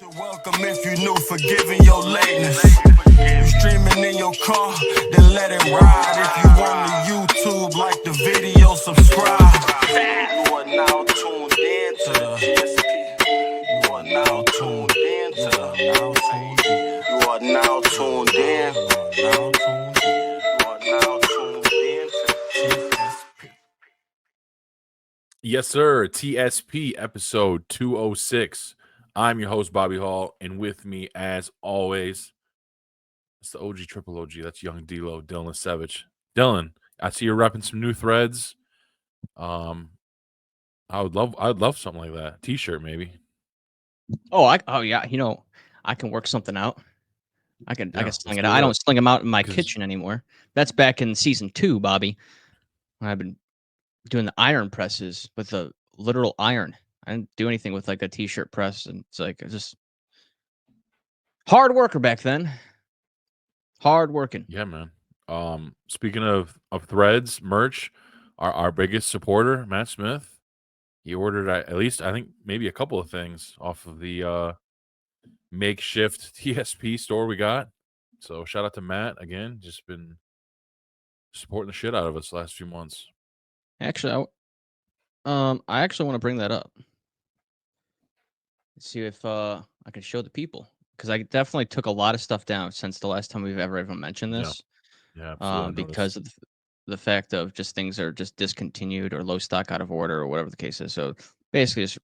To welcome if you new, forgiving your lateness. You streaming in your car, then let it ride. If you on the YouTube, like the video, subscribe. You are now tuned in to the TSP. You are now tuned in to the You are now tuned in. You are now tuned in to TSP. Yes, sir. TSP episode 206. I'm your host, Bobby Hall, and with me, as always, it's the OG Triple OG. That's Young D-Lo, Dylan Savage. Dylan, I see you're repping some new threads. I would love something like that. T-shirt, maybe. Oh yeah, I can work something out. I can sling it out. I don't sling them out in my kitchen anymore. That's back in season 2, Bobby. I've been doing the iron presses with a literal iron. I didn't do anything with like a t-shirt press, and it's like just hard worker back then. Hard working. Yeah, man. Speaking of threads, merch, our biggest supporter, Matt Smith, he ordered at least, I think, maybe a couple of things off of the makeshift TSP store we got. So shout out to Matt again. Just been supporting the shit out of us the last few months. Actually, I actually want to bring that up. See if I can show the people, because I definitely took a lot of stuff down since the last time we've ever even mentioned this. Yeah, absolutely. Because of the fact of just things are just discontinued or low stock, out of order, or whatever the case is. So basically, just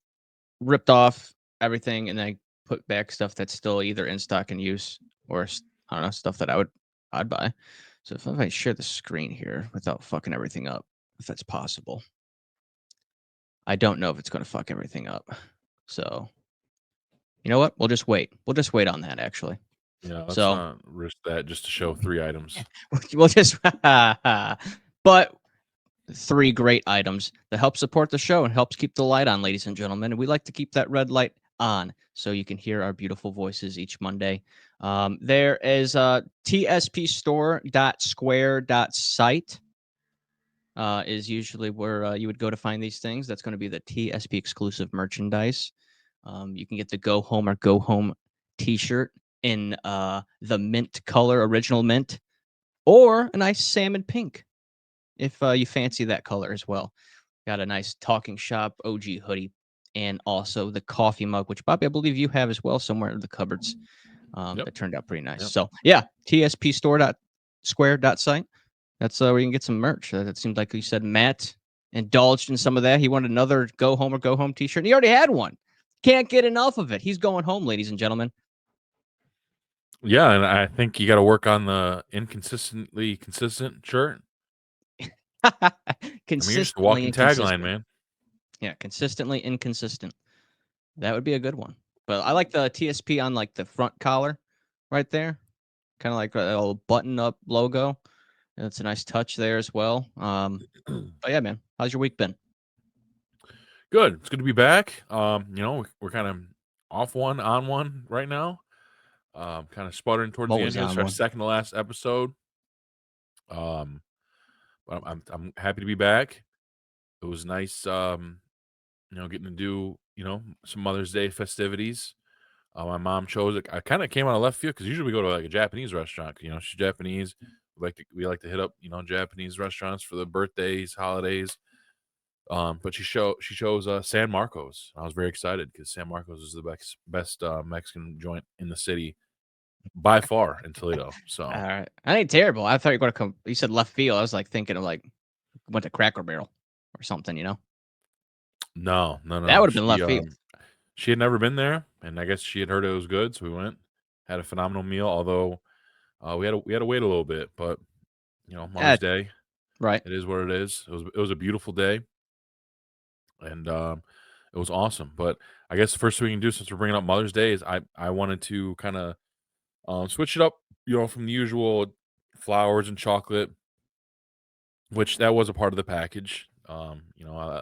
ripped off everything and then put back stuff that's still either in stock and use, or I don't know, stuff that I'd buy. So if I share the screen here without fucking everything up, if that's possible. I don't know if it's going to fuck everything up. So you know what? We'll just wait. We'll just wait on that, actually. Yeah, let's not risk that just to show 3 items. We'll just, but 3 great items that help support the show and helps keep the light on, ladies and gentlemen. And we like to keep that red light on so you can hear our beautiful voices each Monday. There is tspstore.square.site is usually where you would go to find these things. That's going to be the TSP exclusive merchandise. You can get the Go Home or Go Home t-shirt in the mint color, original mint, or a nice salmon pink if you fancy that color as well. Got a nice Talking Shop OG hoodie, and also the coffee mug, which, Bobby, I believe you have as well somewhere in the cupboards. That turned out pretty nice. Yep. So yeah, tspstore.square.site. That's where you can get some merch. It seemed like you said Matt indulged in some of that. He wanted another Go Home or Go Home t-shirt, and he already had one. Can't get enough of it. He's going home, ladies and gentlemen. Yeah, and I think you got to work on the inconsistently consistent shirt. Consistently, you're just a walking tagline, man. Yeah, consistently inconsistent. That would be a good one. But I like the TSP on like the front collar right there. Kind of like a little button-up logo. It's a nice touch there as well. But yeah, man, how's your week been? Good. It's good to be back. We're kind of off one, on one right now. Kind of sputtering towards the end. This is our second to last episode. But I'm happy to be back. It was nice, getting to do, some Mother's Day festivities. My mom chose it. I kind of came out of left field because usually we go to like a Japanese restaurant. She's Japanese. We like to hit up, Japanese restaurants for the birthdays, holidays. But she chose San Marcos. I was very excited because San Marcos is the best Mexican joint in the city by far in Toledo. So all right, that ain't terrible. I thought you were gonna come. You said left field. I was like thinking of like went to Cracker Barrel or something. No. That would have been left field. She had never been there, and I guess she had heard it was good, so we went. Had a phenomenal meal. Although we had to wait a little bit, but Mother's Day, right? It is what it is. It was a beautiful day. And it was awesome. But I guess the first thing we can do, since we're bringing up Mother's Day, is I wanted to kind of switch it up, from the usual flowers and chocolate, which that was a part of the package. I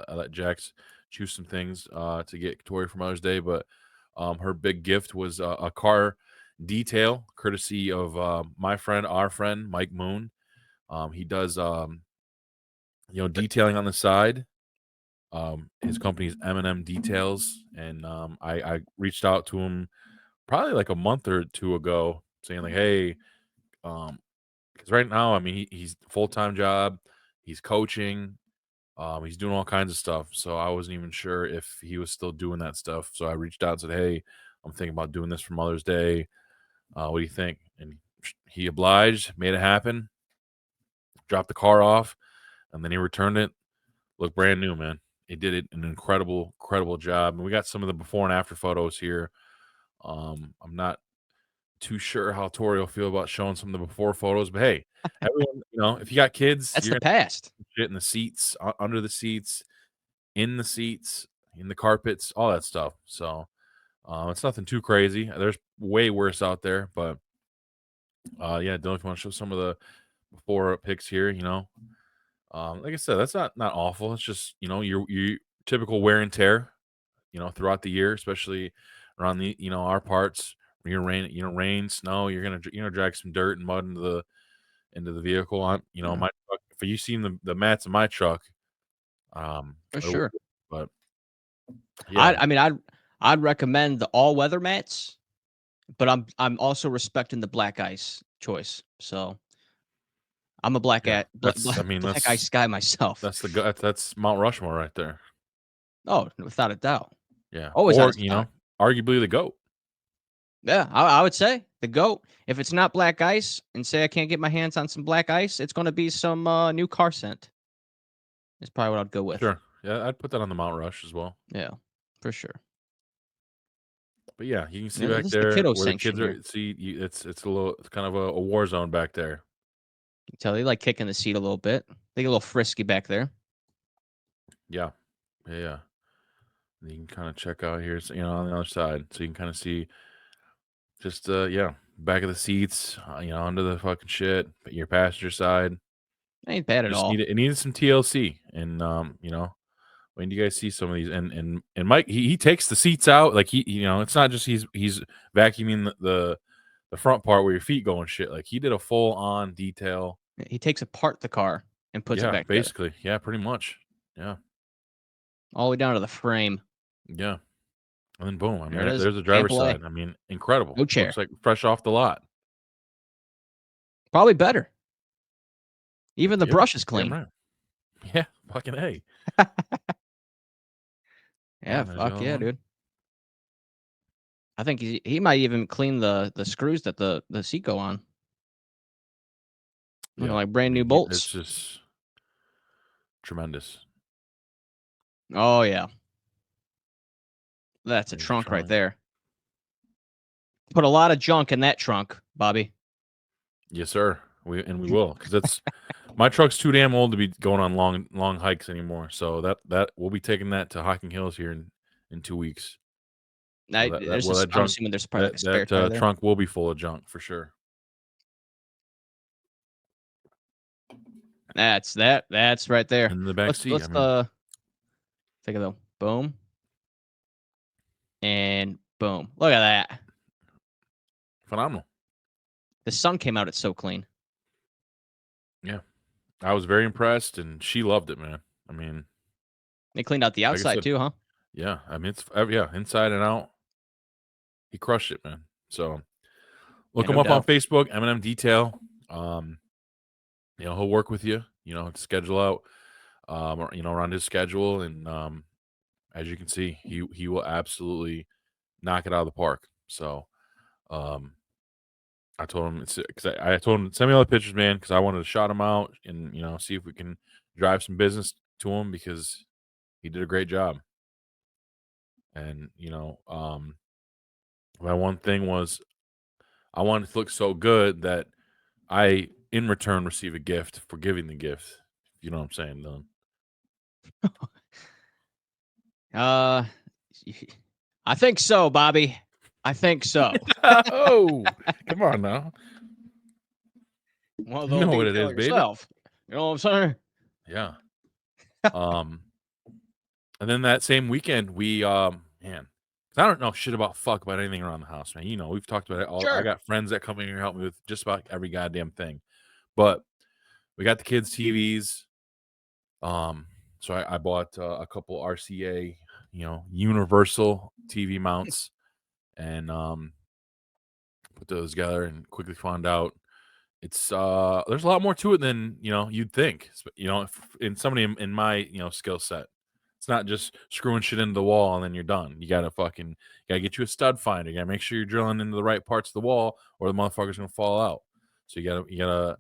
let Jax choose some things to get Tori for Mother's Day, but her big gift was a car detail, courtesy of our friend Mike Moon. He does detailing on the side. His company is M&M Details, and I reached out to him probably like a month or two ago, saying like, "Hey, because right now, I mean, he's full-time job, he's coaching, he's doing all kinds of stuff. So I wasn't even sure if he was still doing that stuff. So I reached out and said, "Hey, I'm thinking about doing this for Mother's Day. What do you think?" And he obliged, made it happen, dropped the car off, and then he returned it. Looked brand new, man. He did an incredible job. And we got some of the before and after photos here. I'm not too sure how Tori will feel about showing some of the before photos, but hey, everyone, if you got kids, That's you're the gonna past. shit in the seats, under the seats, in the seats, in the carpets, all that stuff. So it's nothing too crazy. There's way worse out there, but yeah, Dylan, if you want to show some of the before pics here, like I said, that's not awful. It's just your typical wear and tear, throughout the year, especially around the our parts. Rain, snow. You're gonna drag some dirt and mud into the vehicle. Yeah, My truck. If you seen the mats in my truck, for it would- sure. but yeah, I mean, I'd recommend the all weather mats, but I'm also respecting the black ice choice. So I'm a yeah. That's I mean black ice guy myself. that's Mount Rushmore right there. Oh, without a doubt. Yeah, Always out or of stock. arguably the goat. Yeah, I would say the GOAT. If it's not black ice, and say I can't get my hands on some black ice, it's going to be some new car scent. Is probably what I'd go with. Sure. Yeah, I'd put that on the Mount Rush as well. Yeah, for sure. But yeah, you can see This back is the there kiddo where the kids section here. are. See, it's kind of a war zone back there. You can tell they like kicking the seat a little bit. They get a little frisky back there. Yeah, yeah. And you can kind of check out here, so, on the other side, so you can kind of see just yeah, back of the seats, under the fucking shit, your passenger side. Ain't bad at Just all. needed some TLC, and when do you guys see some of these? And Mike, he takes the seats out, like it's not just he's vacuuming the front part where your feet go and shit. Like he did a full on detail. He takes apart the car and puts it Yeah, back together, basically. Yeah, pretty much. Yeah, all the way down to the frame. yeah. And then boom. I There it mean, is. there's the driver's Ample A. side. I mean, incredible. No chair. Looks like fresh off the lot. Probably better. Even the Yeah, brush is damn clean. right. Yeah, fucking A. Yeah, Yeah, there's the fuck other yeah, one. dude. I think he might even clean the screws that the seat go on. Yeah, Like brand I new mean, it's bolts. just tremendous. Oh yeah, that's a There's the trunk right trunk. there. Put a lot of junk in that trunk, Bobby. Yes, sir. We will, because it's my truck's too damn old to be going on long hikes anymore. So that we'll be taking that to Hocking Hills here in 2 weeks. So that I'm junk assuming there's probably like a spare that tire there. trunk will be full of junk for sure. That's right there. In the back seat, Let's I mean, take a look. Boom and boom. Look at that. phenomenal. The sun came out. It's so clean. Yeah, I was very impressed, and she loved it, man. I mean, They cleaned out the like I outside said, too, huh? yeah. I mean, it's yeah, inside and out. He crushed it, man. So Yeah, look him no up on doubt. Facebook, M&M Detail. He'll work with you. To schedule out, or, around his schedule, and as you can see, he will absolutely knock it out of the park. So, um, I told him because I told him send me all the pictures, man, because I wanted to shout him out and see if we can drive some business to him because he did a great job. And my one thing was I wanted to look so good that I in return receive a gift for giving the gift. You know what I'm saying, Dylan? Uh, I think so, Bobby. I think so. Oh, come on now. Well, You though, know you what can it tell is, baby. yourself. You know what I'm saying? Yeah. Um, and then that same weekend, we man, 'cause I don't know shit about anything around the house, man. We've talked about it all. I Sure. got friends that come in here and help me with just about every goddamn thing. But we got the kids' TVs. So I bought a couple RCA, universal TV mounts, and put those together and quickly found out it's there's a lot more to it than you'd think. In somebody in my skill set, it's not just screwing shit into the wall and then you're done. You gotta get you a stud finder. You gotta make sure you're drilling into the right parts of the wall, or the motherfucker's gonna fall out. So you gotta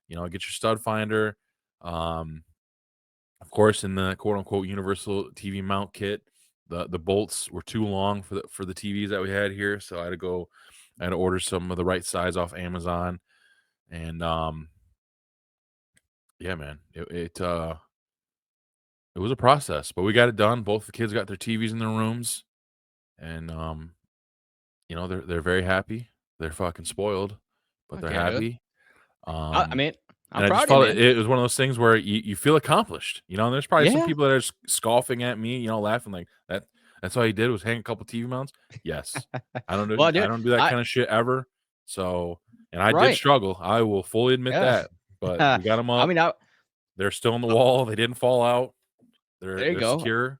get your stud finder. Of course, in the quote unquote universal TV mount kit, the bolts were too long for the TVs that we had here, so I had to order some of the right size off Amazon, and yeah, man, it was a process, but we got it done. Both the kids got their TVs in their rooms, and they're very happy. They're fucking spoiled, but they're Okay, dude. happy. I mean, I'm And I proud just of you, felt man. it was one of those things where you feel accomplished, and there's probably some Yeah. people that are scoffing at me, laughing like that. That's all he did was hang a couple TV mounts. Yes, Well, I dude, don't do that I kind of shit ever. So, and I did right. struggle. I will fully admit Yeah. that. But we got them I up. mean, They're still on the wall. They didn't fall out. there you They're go. secure.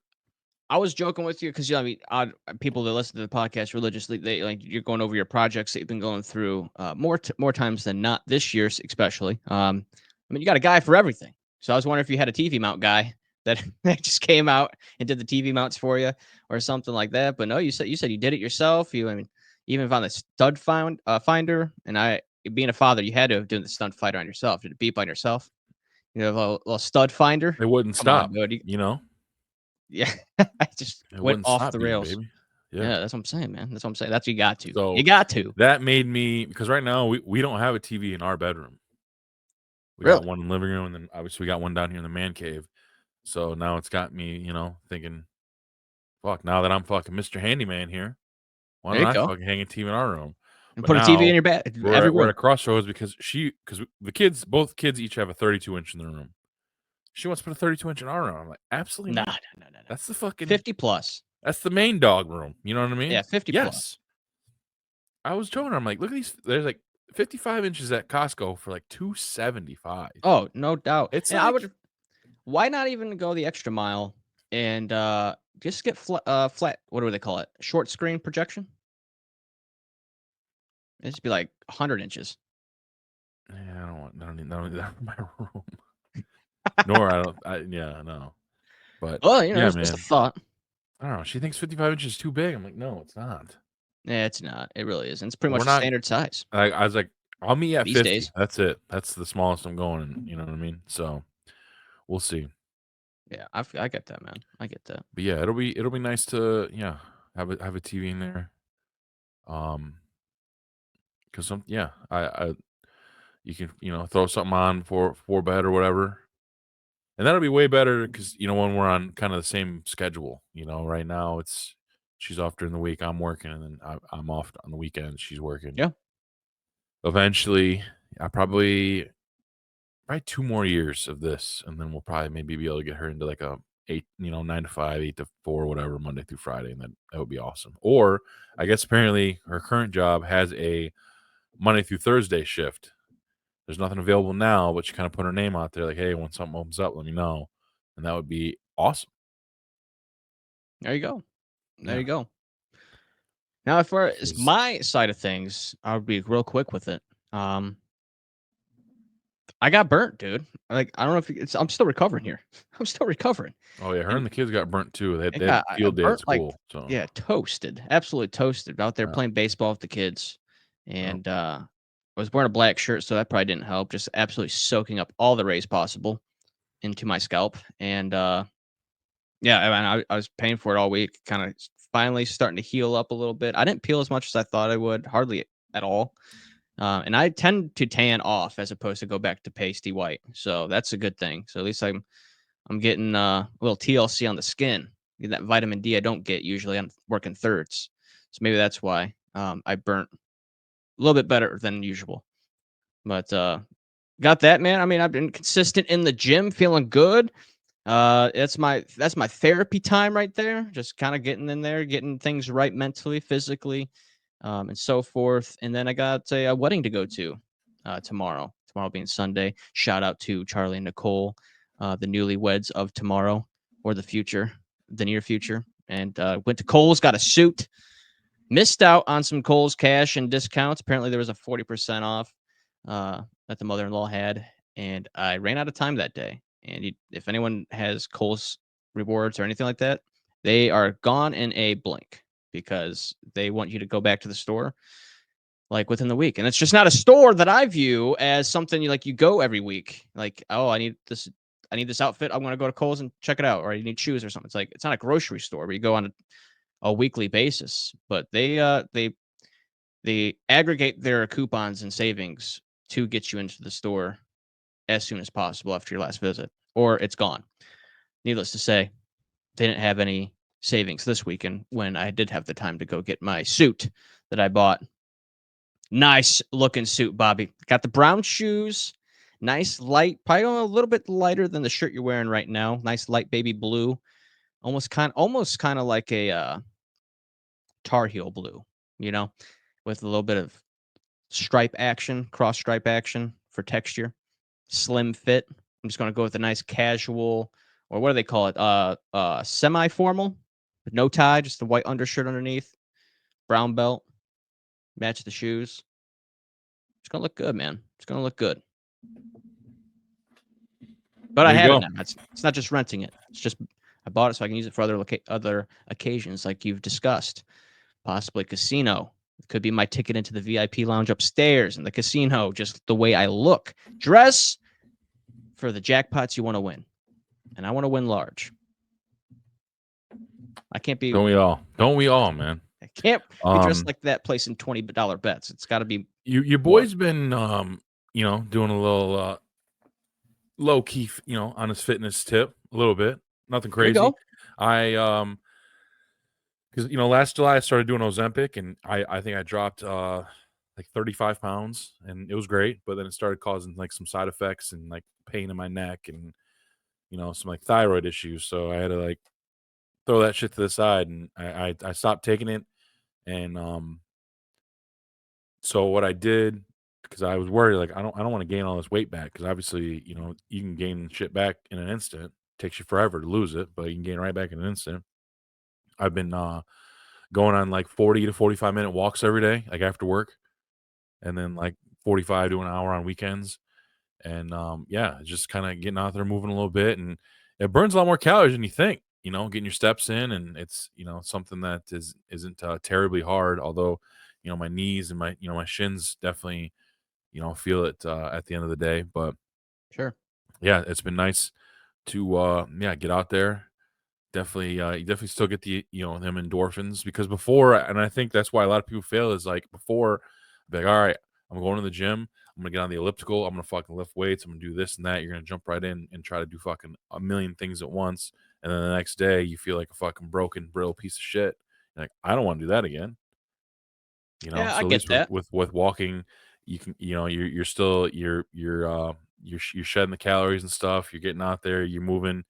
I was joking with you because I mean, people that listen to the podcast religiously, they like you're going over your projects that you've been going through more times than not this year, especially. I mean, you got a guy for everything. So I was wondering if you had a TV mount guy that, that just came out and did the TV mounts for you or something like that. But no, you said you did it yourself. I mean, even found the stud finder, and being a father, you had to have done the stud finder on yourself. Did it beep on yourself? You know, a little stud finder. They wouldn't Come on, stop. dude. Yeah, I just It went wouldn't off stop the beating, rails. baby. Yeah. Yeah, that's what I'm saying, man. That's what I'm saying. That's you got to. So You got to. that made me, because right now we don't have a TV in our bedroom. We Really? got one in the living room, and then obviously we got one down here in the man cave. So now it's got me, thinking, fuck, now that I'm fucking Mr. Handyman here, why There don't you I go. fucking hang a TV in our room? And But put a TV in now your bed, we're every at room. a crossroads because both kids each have a 32-inch in their room. She wants to put a 32-inch in our room. I'm like, absolutely No, not. no. That's the fucking 50 plus. that's the main dog room. You know what I mean? Yeah, 50 plus. Yes. I was joking. I'm like, look at these. There's like 55 inches at Costco for like $275. Oh, no doubt. It's And I like, would. Why not even go the extra mile and just get flat? What do they call it? Short screen projection. It'd just be like 100 inches. yeah, I don't need that for my room. Nor no. But Well, yeah, it's just a man. thought. I don't know. She thinks 55 inches is too big. I'm like, no, it's not. Yeah, it's not. It really isn't. It's pretty We're much the not. standard size I was like, I'll meet at these 50. days. That's it. That's the smallest I'm going. And you know what I mean? So we'll see. Yeah, I get that, man. I get that. But yeah, it'll be nice to have a TV in there. Because I you can throw something on for bed or whatever, and that'll be way better because when we're on kind of the same schedule. Right now she's off during the week, I'm working, and then I'm off on the weekends. She's working. Yeah. Eventually, I probably 2 more years of this, and then we'll probably maybe be able to get her into like a 9 to 5, 8 to 4, whatever, Monday through Friday, and that would be awesome. Or I guess apparently her current job has a Monday through Thursday shift. There's nothing available now, but she kind of put her name out there, like, hey, when something opens up, let me know, and that would be awesome. There you go. There Yeah. you go. Now, as far as Because my side of things, I'll be real quick with it. I got burnt, dude. Like, I don't know if I'm still recovering here. I'm still recovering. oh yeah, her And and the kids got burnt too. it They had got field day at burnt like, school, so yeah, toasted. Absolutely toasted out there yeah. playing baseball with the kids. Oh. And I was wearing a black shirt, so that probably didn't help. Just absolutely soaking up all the rays possible into my scalp. And yeah, I mean, I was paying for it all week, kind of finally starting to heal up a little bit. I didn't peel as much as I thought I would, hardly at all. And I tend to tan off as opposed to go back to pasty white. So that's a good thing. So at least I'm getting a little TLC on the skin. Get that vitamin D I don't get usually. I'm working thirds. So maybe that's why I burnt a little bit better than usual. But got that, man. I mean, I've been consistent in the gym, feeling good. That's my therapy time right there. Just kind of getting in there, getting things right mentally, physically, and so forth. And then I got a wedding to go to tomorrow. Tomorrow being Sunday. Shout out to Charlie and Nicole, the newlyweds of tomorrow or the future, the near future. And went to Kohl's, got a suit. Missed out on some Kohl's cash and discounts. Apparently, there was a 40% off that the mother-in-law had, and I ran out of time that day. And if anyone has Kohl's rewards or anything like that, they are gone in a blink because they want you to go back to the store like within the week. And it's just not a store that I view as something you go every week. Like, oh, I need this outfit. I'm going to go to Kohl's and check it out. Or you need shoes or something. It's like, it's not a grocery store where you go on a weekly basis, but they aggregate their coupons and savings to get you into the store as soon as possible after your last visit, or it's gone. Needless to say, they didn't have any savings this weekend when I did have the time to go get my suit that I bought. Nice looking suit, Bobby. Got the brown shoes, nice light, probably a little bit lighter than the shirt you're wearing right now. Nice light baby blue, almost kind of like a Tar Heel blue, with a little bit of stripe action, cross stripe action for texture, slim fit. I'm just going to go with a nice casual, or what do they call it? Semi-formal, with no tie, just the white undershirt underneath, brown belt, match the shoes. It's going to look good, man. It's going to look good. But I have it now. It's not just renting it. It's just I bought it so I can use it for other occasions, like you've discussed. Possibly casino. It could be my ticket into the VIP lounge upstairs in the casino, just the way I look. Dress for the jackpots you want to win. And I want to win large. I can't be... Don't we all? Don't we all, man? I can't be dressed like that placing $20 bets. It's got to be... Your boy's been, doing a little low key, on his fitness tip a little bit. Nothing crazy. Because last July I started doing Ozempic, and I think I dropped like 35 pounds, and it was great. But then it started causing like some side effects and like pain in my neck, and some like thyroid issues. So I had to like throw that shit to the side, and I stopped taking it. And so what I did, because I was worried, like I don't want to gain all this weight back, because obviously you can gain shit back in an instant. It takes you forever to lose it, but you can gain right back in an instant. I've been going on like 40 to 45-minute walks every day, like after work, and then like 45 to an hour on weekends. And just kind of getting out there, moving a little bit, and it burns a lot more calories than you think. Getting your steps in, and it's something that isn't terribly hard. Although my knees and my shins definitely feel it at the end of the day. But sure, yeah, it's been nice to get out there. Definitely, you definitely still get the them endorphins, because before, and I think that's why a lot of people fail, is like before, be like, all right, I'm going to the gym, I'm gonna get on the elliptical, I'm gonna fucking lift weights, I'm gonna do this and that. You're gonna jump right in and try to do fucking a million things at once, and then the next day you feel like a fucking broken, brittle piece of shit. You're like, I don't want to do that again. Yeah, so I at get least that. with walking, you can you're still you're shedding the calories and stuff. You're getting out there, you're moving.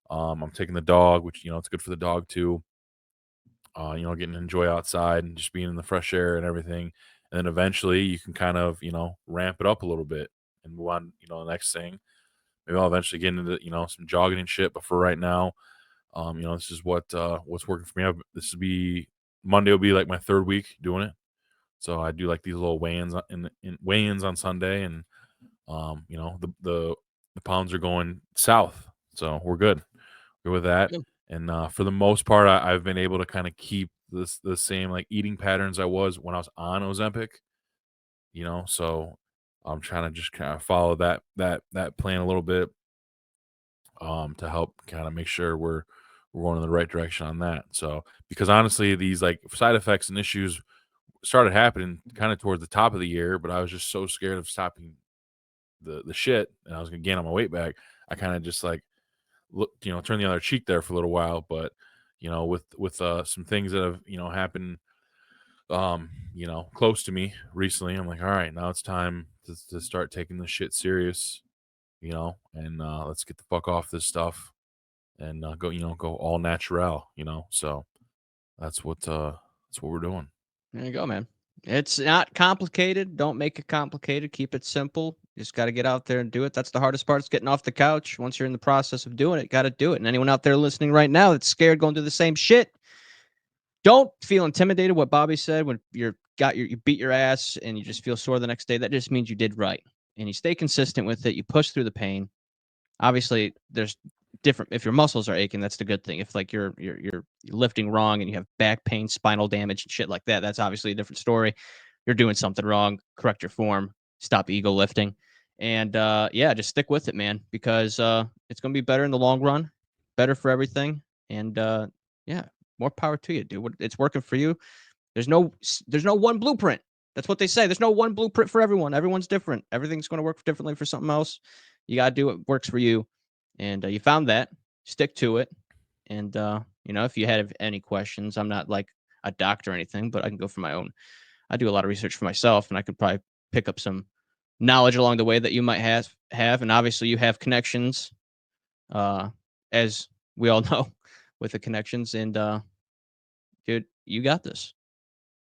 I'm taking the dog, which it's good for the dog too. Getting to enjoy outside and just being in the fresh air and everything. And then eventually you can kind of, ramp it up a little bit and move on, the next thing. Maybe I'll eventually get into, some jogging and shit. But for right now, this is what's working for me. This will be Monday will be like my third week doing it. So I do like these little weigh-ins weigh-ins on Sunday, and the pounds are going south, so we're good with that. Good. And for the most part, I've been able to kind of keep the same like eating patterns I was when I was on Ozempic. So I'm trying to just kind of follow that plan a little bit, to help kind of make sure we're going in the right direction on that. So because honestly, these like side effects and issues started happening kind of towards the top of the year, but I was just so scared of stopping the shit, and I was gonna gain on my weight back. I kind of just like turn the other cheek there for a little while. But with some things that have happened close to me recently, I'm like, all right, now it's time to start taking this shit serious, and let's get the fuck off this stuff, and go all natural, so that's what we're doing. There you go, man. It's not complicated. Don't make it complicated. Keep it simple. You just got to get out there and do it. That's the hardest part. Is getting off the couch. Once you're in the process of doing it, got to do it. And anyone out there listening right now that's scared going through the same shit, don't feel intimidated. What Bobby said when you beat your ass and you just feel sore the next day. That just means you did right, and you stay consistent with it. You push through the pain. Obviously, there's different. If your muscles are aching, that's the good thing. If like you're lifting wrong and you have back pain, spinal damage, and shit like that, that's obviously a different story. You're doing something wrong. Correct your form. Stop ego lifting, and yeah, just stick with it, man, because it's gonna be better in the long run. Better for everything, and yeah, more power to you, dude. It's working for you. There's no one blueprint. That's what they say. There's no one blueprint for everyone. Everyone's different. Everything's going to work differently for something else. You got to do what works for you. And you found that. Stick to it. And, if you had any questions, I'm not like a doctor or anything, but I can go for my own. I do a lot of research for myself, and I could probably pick up some knowledge along the way that you might have. And obviously, you have connections, as we all know, with the connections. And, dude, you got this.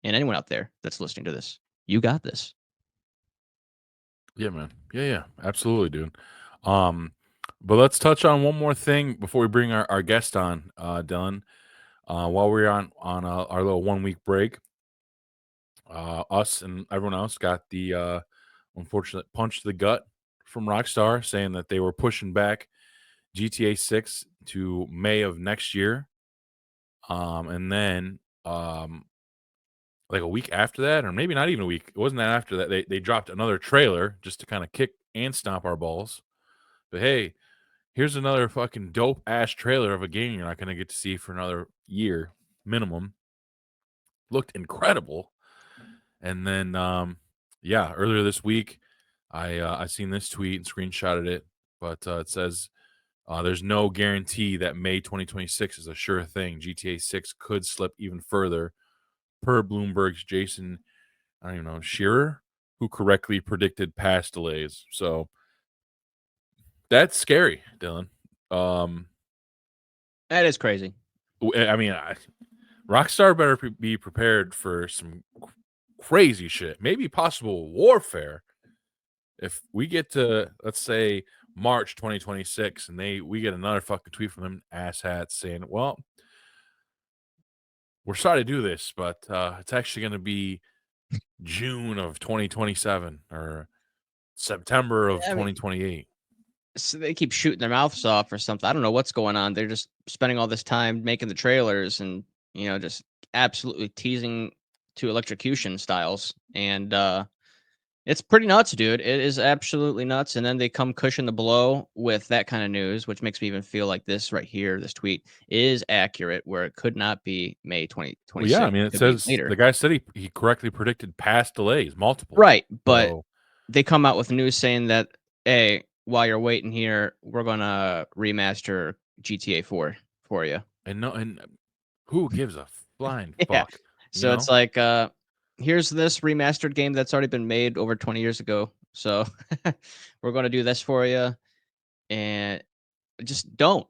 And anyone out there that's listening to this, you got this. Yeah, man. Yeah, absolutely, dude. But let's touch on one more thing before we bring our guest on, Dylan. While we're on our little 1 week break, us and everyone else got the unfortunate punch to the gut from Rockstar, saying that they were pushing back GTA 6 to May of next year. And then like a week after that, or maybe not even a week, it wasn't that after that, they dropped another trailer just to kind of kick and stomp our balls. But hey, here's another fucking dope ass trailer of a game you're not going to get to see for another year minimum. Looked incredible. And then yeah, earlier this week I seen this tweet and screenshotted it, but it says there's no guarantee that May 2026 is a sure thing. GTA 6 could slip even further, per Bloomberg's Jason, I don't even know, Shearer, who correctly predicted past delays. So that's scary, Dylan. That is crazy. I mean, Rockstar better be prepared for some crazy shit, maybe possible warfare. If we get to, let's say, March 2026, and we get another fucking tweet from them asshats saying, well, we're sorry to do this, but it's actually going to be June of 2027 or September of 2028. So they keep shooting their mouths off or something. I don't know what's going on. They're just spending all this time making the trailers and, just absolutely teasing to electrocution styles. And it's pretty nuts, dude. It is absolutely nuts. And then they come cushion the blow with that kind of news, which makes me even feel like this right here, this tweet is accurate, where it could not be May 2026. Well, yeah, I mean, it says the guy said he correctly predicted past delays, multiple. Right, but they come out with news saying that, hey, while you're waiting here, we're gonna remaster GTA 4 for you. And who gives a flying Yeah. fuck? So it's like, here's this remastered game that's already been made over 20 years ago. So we're gonna do this for you, and just don't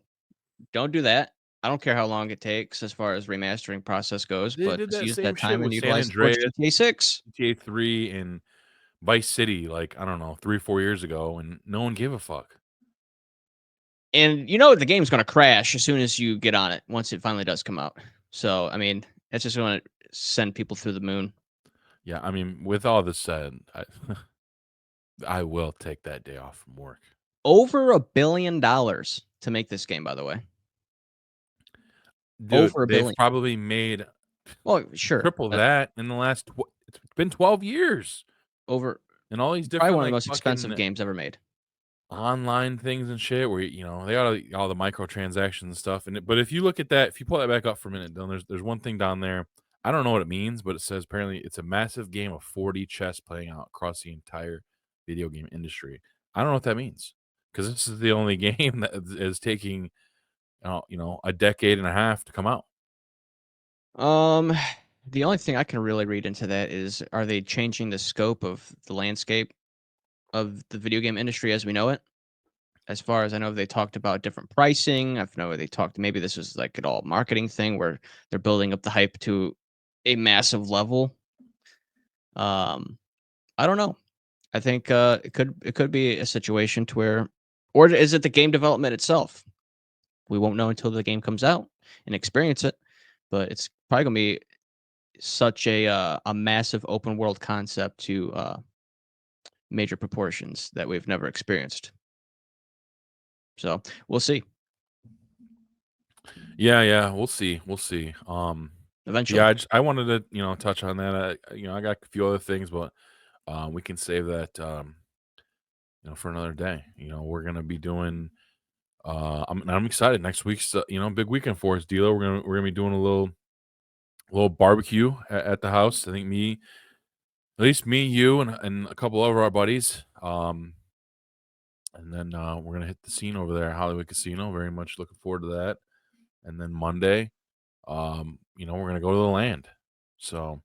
do that. I don't care how long it takes as far as remastering process goes, They but did just that use same that shit time and with San utilize it towards Andreas, GTA 6. GTA 3, and Vice City, like, I don't know, 3 or 4 years ago, and no one gave a fuck. And the game's going to crash as soon as you get on it, once it finally does come out. So, I mean, it's just going to send people through the moon. Yeah, I mean, with all this said, I will take that day off from work. Over $1 billion to make this game, by the way. Dude, over $1 billion. They've probably made sure triple that in the last. It's been 12 years. Over and all these different, probably one of the like, most expensive games ever made. Online things and shit where they got all the microtransactions and stuff. But if you look at that, if you pull that back up for a minute, then there's one thing down there. I don't know what it means, but it says apparently it's a massive game of 4D chess playing out across the entire video game industry. I don't know what that means, because this is the only game that is taking a decade and a half to come out. The only thing I can really read into that is, are they changing the scope of the landscape of the video game industry as we know it? As far as I know, they talked about different pricing. I know they talked, maybe this was like an all marketing thing where they're building up the hype to a massive level. I don't know. I think it could be a situation to where, or is it the game development itself? We won't know until the game comes out and experience it. But it's probably gonna be such a massive open world concept to major proportions that we've never experienced. So we'll see. Yeah, we'll see. Eventually. Yeah, I wanted to touch on that. I got a few other things, but we can save that for another day. We're gonna be doing. I'm excited. Next week's big weekend for us, D'Lo. We're gonna be doing a little barbecue at the house. I think at least me, you, and a couple of our buddies. And then we're gonna hit the scene over there, Hollywood Casino. Very much looking forward to that. And then Monday, we're gonna go to the land. So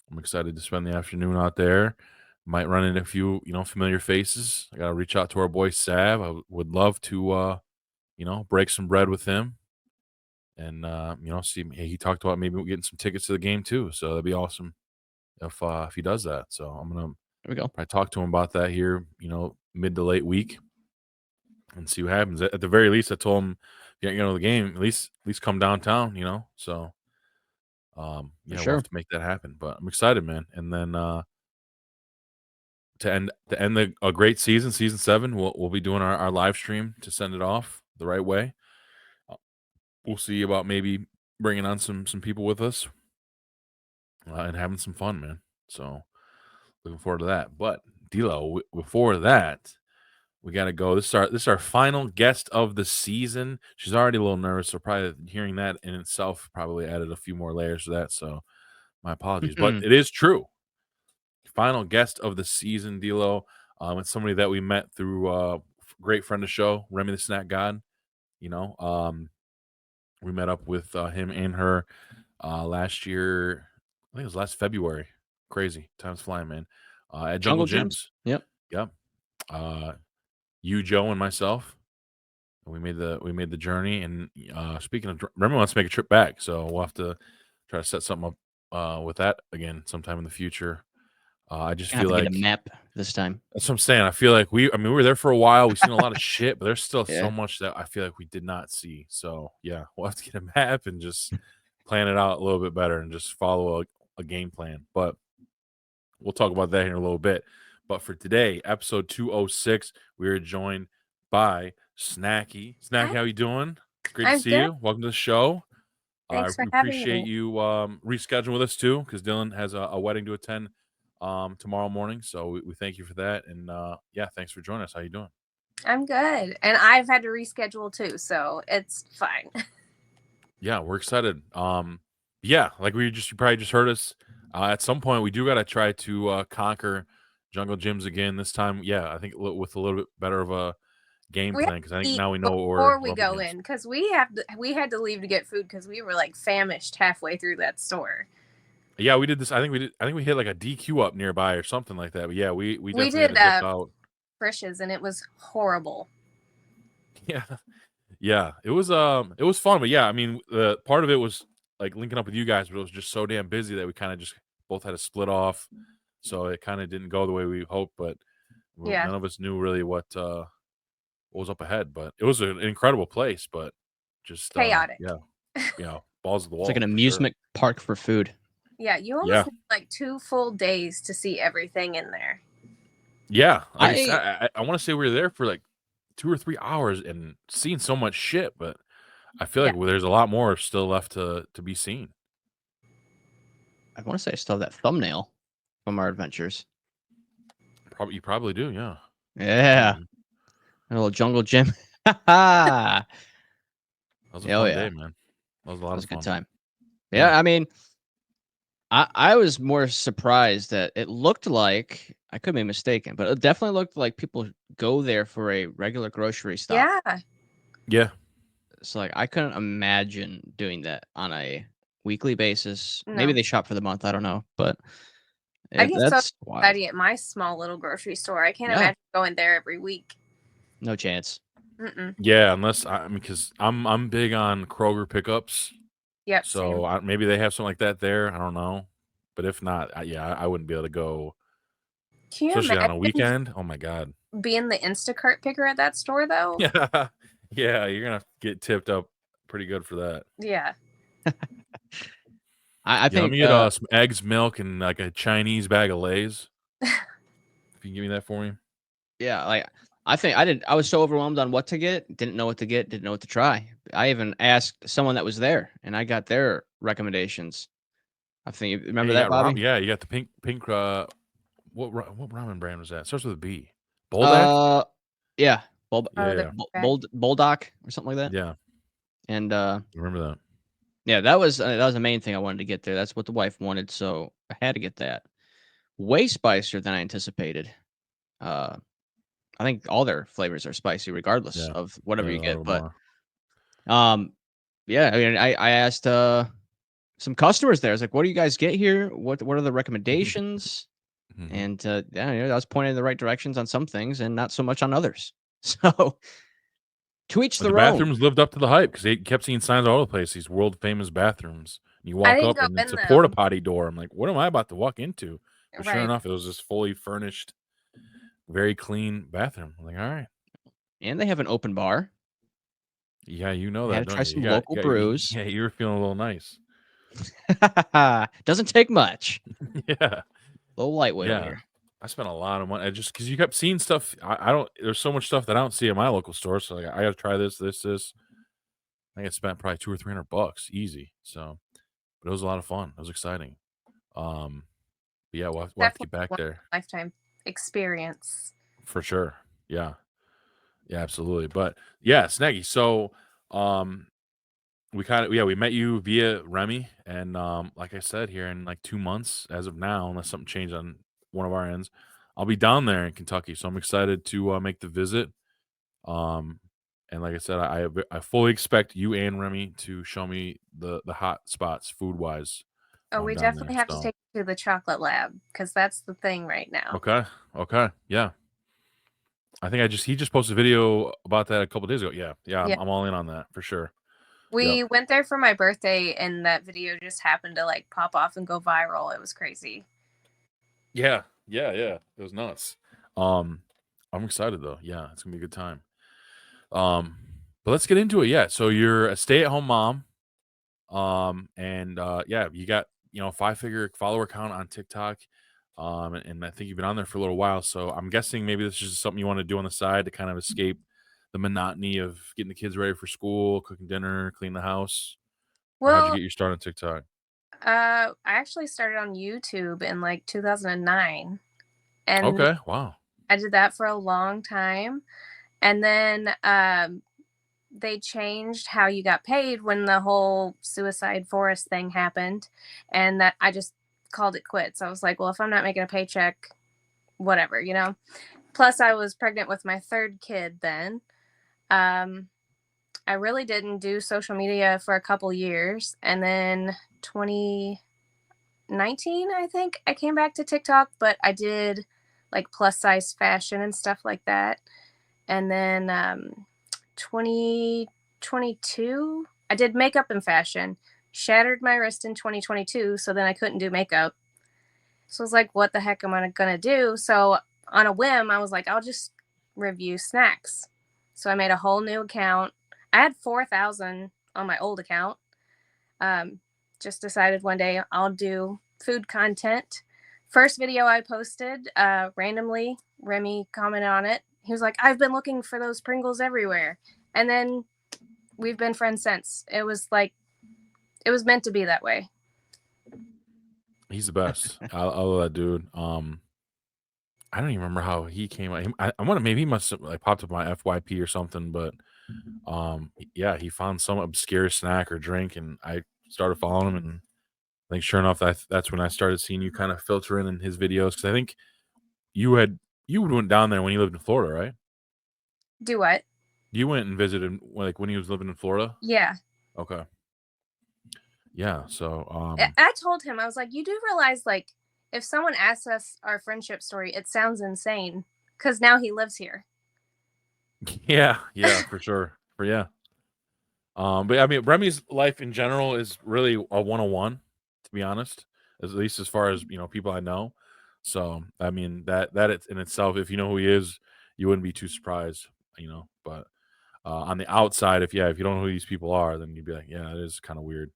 I'm excited to spend the afternoon out there. Might run into a few, familiar faces. I gotta reach out to our boy Sav. I would love to, break some bread with him, and see. He talked about maybe getting some tickets to the game too. So that'd be awesome if he does that. So I'm gonna There we go. probably talk to him about that here, mid to late week, and see what happens. At the very least, I told him, if you're gonna go to the game, at least come downtown. So yeah, we'll Sure. have to make that happen. But I'm excited, man. And then to end a great season 7, we'll be doing our live stream to send it off the right way. We'll see about maybe bringing on some people with us and having some fun, man. So looking forward to that. But D'Lo, before that, we got to go. This is our final guest of the season. She's already a little nervous, so probably hearing that in itself probably added a few more layers to that. So my apologies, but it is true. Final guest of the season, D'Lo. It's somebody that we met through great friend of the show, Remy the Snack God. We met up with him and her last year. I think it was last February. Crazy time's flying, man. At Jungle Gyms. Yep. You, Joe, and myself. We made the journey. And speaking of, Remy wants to make a trip back, so we'll have to try to set something up with that again sometime in the future. I just feel like get a map this time. That's what I'm saying. I feel like we were there for a while. We've seen a lot of shit, but there's still Yeah. so much that I feel like we did not see. So yeah, we'll have to get a map and just plan it out a little bit better and just follow a game plan. But we'll talk about that here in a little bit. But for today, episode 206, we are joined by Snacky. Snacky, how you doing? Great to see you. Welcome to the show. Thanks for appreciate you rescheduling with us too, because Dylan has a wedding to attend tomorrow morning. So we thank you for that. And yeah, thanks for joining us. How you doing? I'm good. And I've had to reschedule too, so it's fine. Yeah, we're excited. Yeah, like you probably just heard us. At some point, we do got to try to conquer Jungle Gyms again. This time, yeah, I think with a little bit better of a game plan, because I think now we know before we go in, because we had to leave to get food because we were like famished halfway through that store. Yeah, we did this. I think we hit like a DQ up nearby or something like that. But yeah, we definitely did had to dip out. Frisch's, and it was horrible. Yeah, it was fun, but yeah, I mean, the part of it was like linking up with you guys, but it was just so damn busy that we kind of just both had to split off, so it kind of didn't go the way we hoped. But none of us knew really what was up ahead. But it was an incredible place, but just chaotic. Yeah, balls of the wall. It's like an amusement park for food. Yeah, you almost need like 2 full days to see everything in there. Yeah, I want to say we were there for like 2 or 3 hours and seeing so much shit, but I feel like there's a lot more still left to be seen. I want to say I still have that thumbnail from our adventures. You probably do, yeah. Yeah. A little Jungle Gym. That was a fun day, man. That was a lot of fun. Good time. Yeah, I mean, I was more surprised that it looked like, I could be mistaken, but it definitely looked like people go there for a regular grocery stop. Yeah. So like I couldn't imagine doing that on a weekly basis. No. Maybe they shop for the month. I don't know, but I get so excited at my small little grocery store. I can't imagine going there every week. No chance. Yeah, unless because I'm big on Kroger pickups. Yep. So maybe they have something like that there. I don't know, but if not, I wouldn't be able to go. Especially on a weekend. Oh my god. Being the Instacart picker at that store, though. Yeah, you're gonna get tipped up pretty good for that. Yeah. I Yeah, let think me get some eggs, milk, and like a Chinese bag of Lay's. If you can give me that for me. yeah, like I was so overwhelmed on what to get, didn't know what to get, didn't know what to try. I even asked someone that was there, and I got their recommendations. I think remember that, Bobby? You got the pink. What ramen brand was that? Starts with a B. Boldak. Yeah, Yeah. Bulldog or something like that. Yeah. And Remember that. yeah, that was the main thing I wanted to get there. That's what the wife wanted, so I had to get that. Way spicier than I anticipated. I think all their flavors are spicy, regardless Yeah. of whatever Yeah, you a lot get. of But them are. yeah, I mean, I asked some customers there. I was like, "What do you guys get here? What are the recommendations?" Mhm. And yeah, I was pointing in the right directions on some things and not so much on others. So to each But the their own. bathrooms lived up to the hype because they kept seeing signs all over the place. These world famous bathrooms. And you I walk didn't up go and it's in a porta them. potty door. I'm like, what am I about to walk into? But sure Right. enough, it was this fully furnished, very clean bathroom. I'm like, all right. And they have an open bar. Yeah, you know I had that, to don't try you? some local brews. Yeah, you were feeling a little nice. Doesn't take much. Yeah. A little lightweight over Yeah. here. I spent a lot of money. I just because you kept seeing stuff. I don't. There's so much stuff that I don't see at my local store. So like, I got to try this. I think I spent probably $200 or $300 easy. So, but it was a lot of fun. It was exciting. But yeah, we'll have to Definitely get back one there lifetime experience. for sure. Yeah, yeah, absolutely. But yeah, Snacky. So, we met you via Remy, and like I said, here in like 2 months, as of now, unless something changed on one of our ends, I'll be down there in Kentucky. So I'm excited to make the visit. Um, and like I said, I fully expect you and Remy to show me the hot spots food wise. Oh, we Down there. definitely have to So take you to the chocolate lab because that's the thing right now. okay, yeah. I think he just posted a video about that a couple days ago. Yeah, Yeah. I'm all in on that for sure. We went there for my birthday and that video just happened to like pop off and go viral. It was crazy. Yeah. It was nuts. I'm excited though. Yeah, it's gonna be a good time. But let's get into it. Yeah. So you're a stay-at-home mom. And yeah, you got 5-figure follower count on TikTok. And I think you've been on there for a little while. So I'm guessing maybe this is just something you want to do on the side to kind of escape the monotony of getting the kids ready for school, cooking dinner, clean the house. Or how'd you Well, get your start on TikTok? I actually started on YouTube in like 2009 and Okay. Wow. I did that for a long time. And then they changed how you got paid when the whole suicide forest thing happened. And that I just called it quits. I was like, well, if I'm not making a paycheck, whatever, you know? Plus, I was pregnant with my third kid then. I really didn't do social media for a couple years. And then 2019, I think, I came back to TikTok, but I did like plus size fashion and stuff like that. And then 2022, I did makeup and fashion. Shattered my wrist in 2022, so then I couldn't do makeup. So I was like, what the heck am I going to do? So on a whim, I was like, I'll just review snacks. So I made a whole new account. I had 4,000 on my old account. Just decided one day I'll do food content. First video I posted, randomly, Remy commented on it. He was like, I've been looking for those Pringles everywhere. And then we've been friends since. It was meant to be that way. He's the best. I love that dude. I don't even remember how he came out. I wonder, maybe he must have like popped up my FYP or something, but yeah, he found some obscure snack or drink and I started following him, and I think sure enough that's when I started seeing you kind of filter in his videos, because I think you went down there when you lived in Florida, right? Do what? You went and visited like when he was living in Florida? Yeah. Okay. Yeah, so I told him, I was like, you do realize, like, if someone asks us our friendship story, it sounds insane because now he lives here. yeah, for sure. But I mean, Remy's life in general is really a 101, to be honest, at least as far as people I know. So I mean that in itself, if you know who he is, you wouldn't be too surprised, But on the outside, if you don't know who these people are, then you'd be like, yeah, it is kind of weird.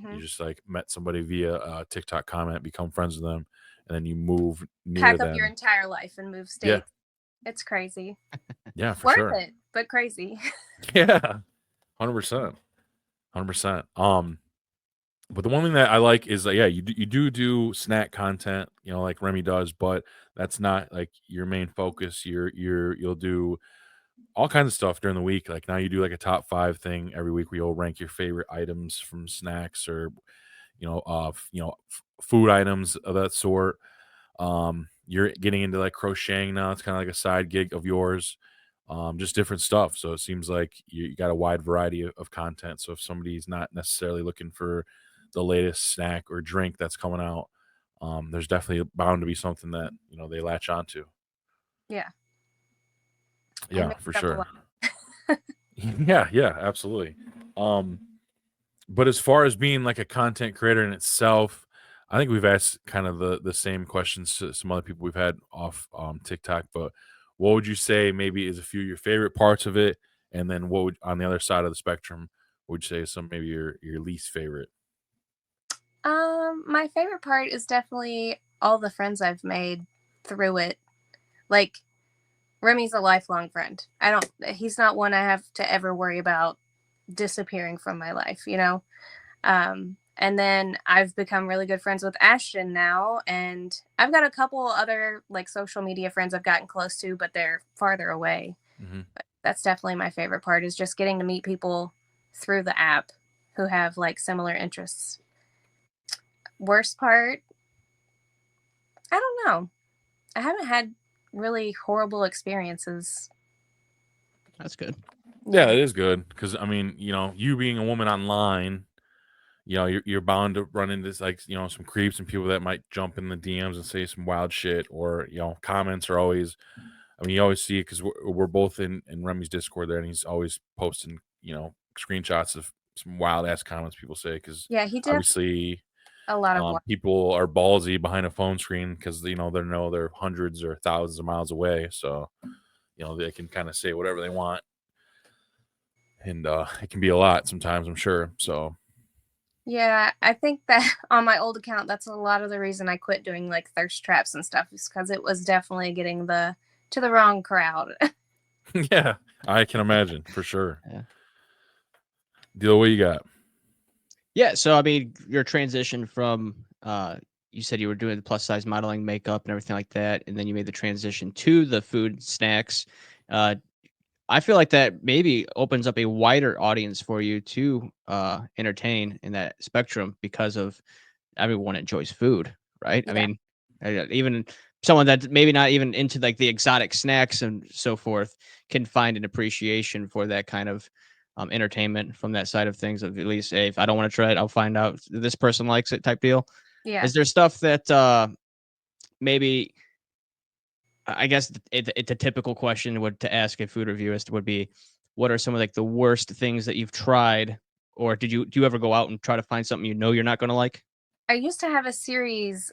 You just like met somebody via a TikTok comment, become friends with them, and then you move near Pack them. up your entire life and move states. Yeah. It's crazy. Yeah, for Worth sure. it, but crazy. Yeah, 100%, 100%. But the one thing that I like is that you do snack content, like Remy does, but that's not like your main focus. You'll do all kinds of stuff during the week. Like now you do like a top 5 thing every week where you'll rank your favorite items from snacks or food items of that sort. You're getting into like crocheting now. It's kind of like a side gig of yours. Just different stuff. So it seems like you got a wide variety of content. So if somebody's not necessarily looking for the latest snack or drink that's coming out, there's definitely bound to be something that they latch onto. Yeah. Yeah, for sure. yeah, absolutely. But as far as being like a content creator in itself, I think we've asked kind of the same questions to some other people we've had off TikTok. But what would you say maybe is a few of your favorite parts of it, and then what would on the other side of the spectrum would you say is some maybe your least favorite? My favorite part is definitely all the friends I've made through it. Like Remy's a lifelong friend. He's not one I have to ever worry about disappearing from my life, and then I've become really good friends with Ashton now, and I've got a couple other like social media friends I've gotten close to, but they're farther away. But that's definitely my favorite part, is just getting to meet people through the app who have like similar interests. Worst part, I don't know. I haven't had really horrible experiences. That's good. Yeah, it is good because I mean, you being a woman online, you're bound to run into like some creeps and people that might jump in the DMs and say some wild shit, or comments are always. I mean, you always see it because we're both in Remy's Discord there, and he's always posting screenshots of some wild ass comments people say because he did obviously a lot of people are ballsy behind a phone screen because they know they're hundreds or thousands of miles away, so they can kind of say whatever they want, and it can be a lot sometimes, I'm sure. So yeah, I think that on my old account, that's a lot of the reason I quit doing like thirst traps and stuff, is because it was definitely getting to the wrong crowd. yeah, I can imagine for sure. Yeah. Deal, what you got? Yeah, so I mean, your transition from you said you were doing the plus size modeling, makeup, and everything like that, and then you made the transition to the food snacks. I feel like that maybe opens up a wider audience for you to entertain in that spectrum because of everyone enjoys food, right? Yeah. I mean, even someone that maybe not even into like the exotic snacks and so forth can find an appreciation for that kind of entertainment from that side of things. Of at least, hey, if I don't want to try it, I'll find out this person likes it type deal. Yeah. Is there stuff that maybe? I guess it's a typical question to ask a food reviewist would be, what are some of like the worst things that you've tried, or do you ever go out and try to find something you're not going to like? I used to have a series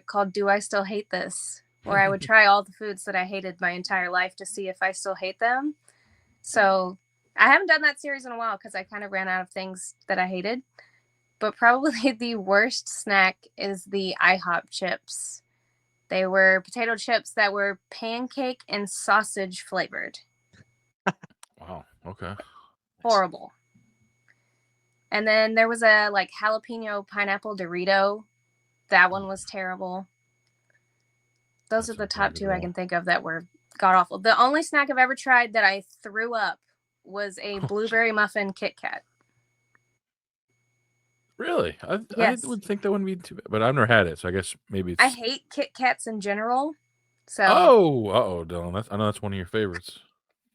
called "Do I Still Hate This?" where I would try all the foods that I hated my entire life to see if I still hate them. So I haven't done that series in a while because I kind of ran out of things that I hated. But probably the worst snack is the IHOP chips. They were potato chips that were pancake and sausage flavored. Wow. Okay. Horrible. And then there was a like jalapeno pineapple Dorito. That one was terrible. Those are the top 2 I can think of that were god awful. The only snack I've ever tried that I threw up was a blueberry muffin Kit Kat. Really? I Yes. would think that wouldn't be too bad, but I've never had it, so I guess maybe it's. I hate Kit Kats in general. So Oh, Dylan, I know that's one of your favorites.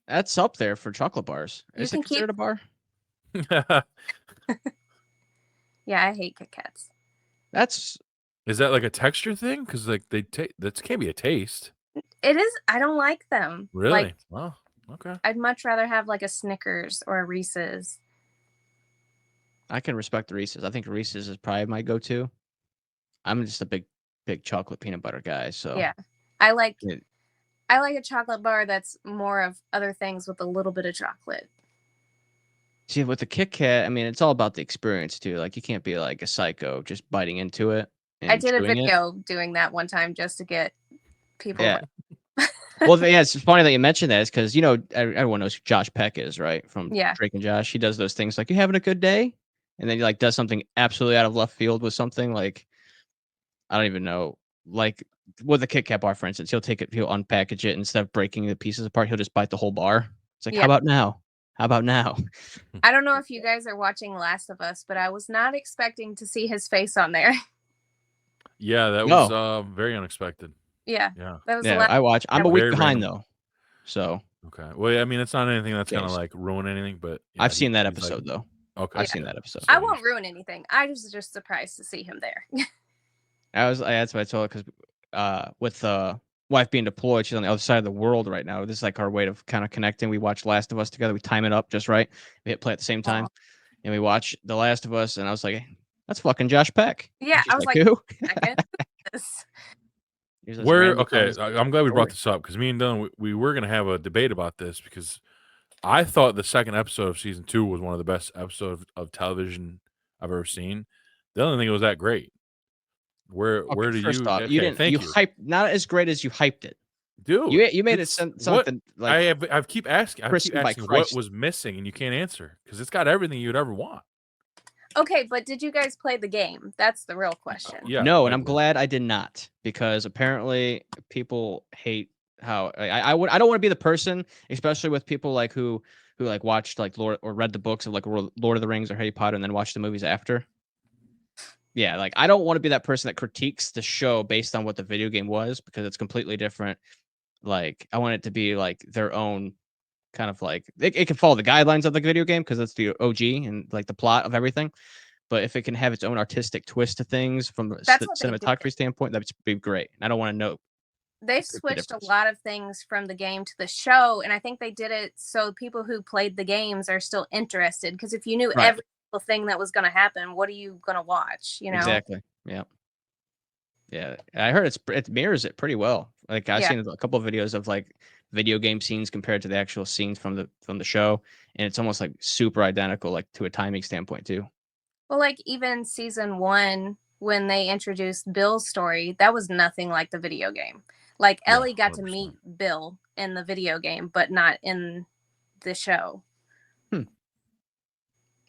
That's up there for chocolate bars. Is it considered a bar? Yeah, I hate Kit Kats. Is that like a texture thing? Because like that can't be a taste. It is. I don't like them. Really? Like, Wow. Okay. I'd much rather have like a Snickers or a Reese's. I can respect the Reese's. I think Reese's is probably my go-to. I'm just a big chocolate peanut butter guy. So Yeah, I like a chocolate bar that's more of other things with a little bit of chocolate. See, with the Kit Kat, I mean, it's all about the experience too. Like, you can't be like a psycho just biting into it I and did a chewing it. video doing that one time just to get people. Yeah. Well, yeah, it's funny that you mentioned that, is because everyone knows who Josh Peck is, right? From Drake and Josh. He does those things like, "You having a good day?" And then he like does something absolutely out of left field with something like, I don't even know, like with the Kit Kat bar, for instance. He'll unpackage it, instead of breaking the pieces apart, he'll just bite the whole bar. It's like, how about now? How about now? I don't know if you guys are watching Last of Us, but I was not expecting to see his face on there. Yeah, that was very unexpected. Yeah. That was I watch. I'm a week behind though. So okay. Well, I mean, it's not anything that's gonna like ruin anything, but yeah, I've seen that episode though. Okay. I've seen that episode. I won't ruin anything. I was just surprised to see him there. That's what I told her, because with wife being deployed, she's on the other side of the world right now. This is like our way of kind of connecting. We watch Last of Us together. We time it up just right. We hit play at the same time, and we watch The Last of Us. And I was like, hey, that's fucking Josh Peck. Yeah, I was like, who? Okay, I'm glad we brought this up, because me and Dylan, we were gonna have a debate about this, because I thought the second episode of season 2 was one of the best episodes of television I've ever seen. Dylan didn't think it was that great. Where do you? First off, you didn't. You hyped, not as great as you hyped it, dude. You made it something like I keep asking what was missing, and you can't answer, because it's got everything you'd ever want. Okay, but did you guys play the game? That's the real question. No, and I'm glad I did not, because apparently people hate how I don't want to be the person, especially with people like who like watched like Lord or read the books of like Lord of the Rings or Harry Potter and then watched the movies after. Yeah, like I don't want to be that person that critiques the show based on what the video game was, because it's completely different. Like, I want it to be like their own kind of like, it can follow the guidelines of the video game because it's the OG and like the plot of everything. But if it can have its own artistic twist to things from a cinematography standpoint, that'd be great. I don't want to know. They've switched a lot of things from the game to the show, and I think they did it so people who played the games are still interested. Because if you knew every single thing that was going to happen, what are you going to watch? You know, exactly. Yeah. Yeah, I heard it mirrors it pretty well. Like, I've seen a couple of videos of like video game scenes compared to the actual scenes from the show, and it's almost like super identical, like to a timing standpoint too. Well, like even season 1, when they introduced Bill's story, that was nothing like the video game. Like, Ellie got to meet Bill in the video game, but not in the show.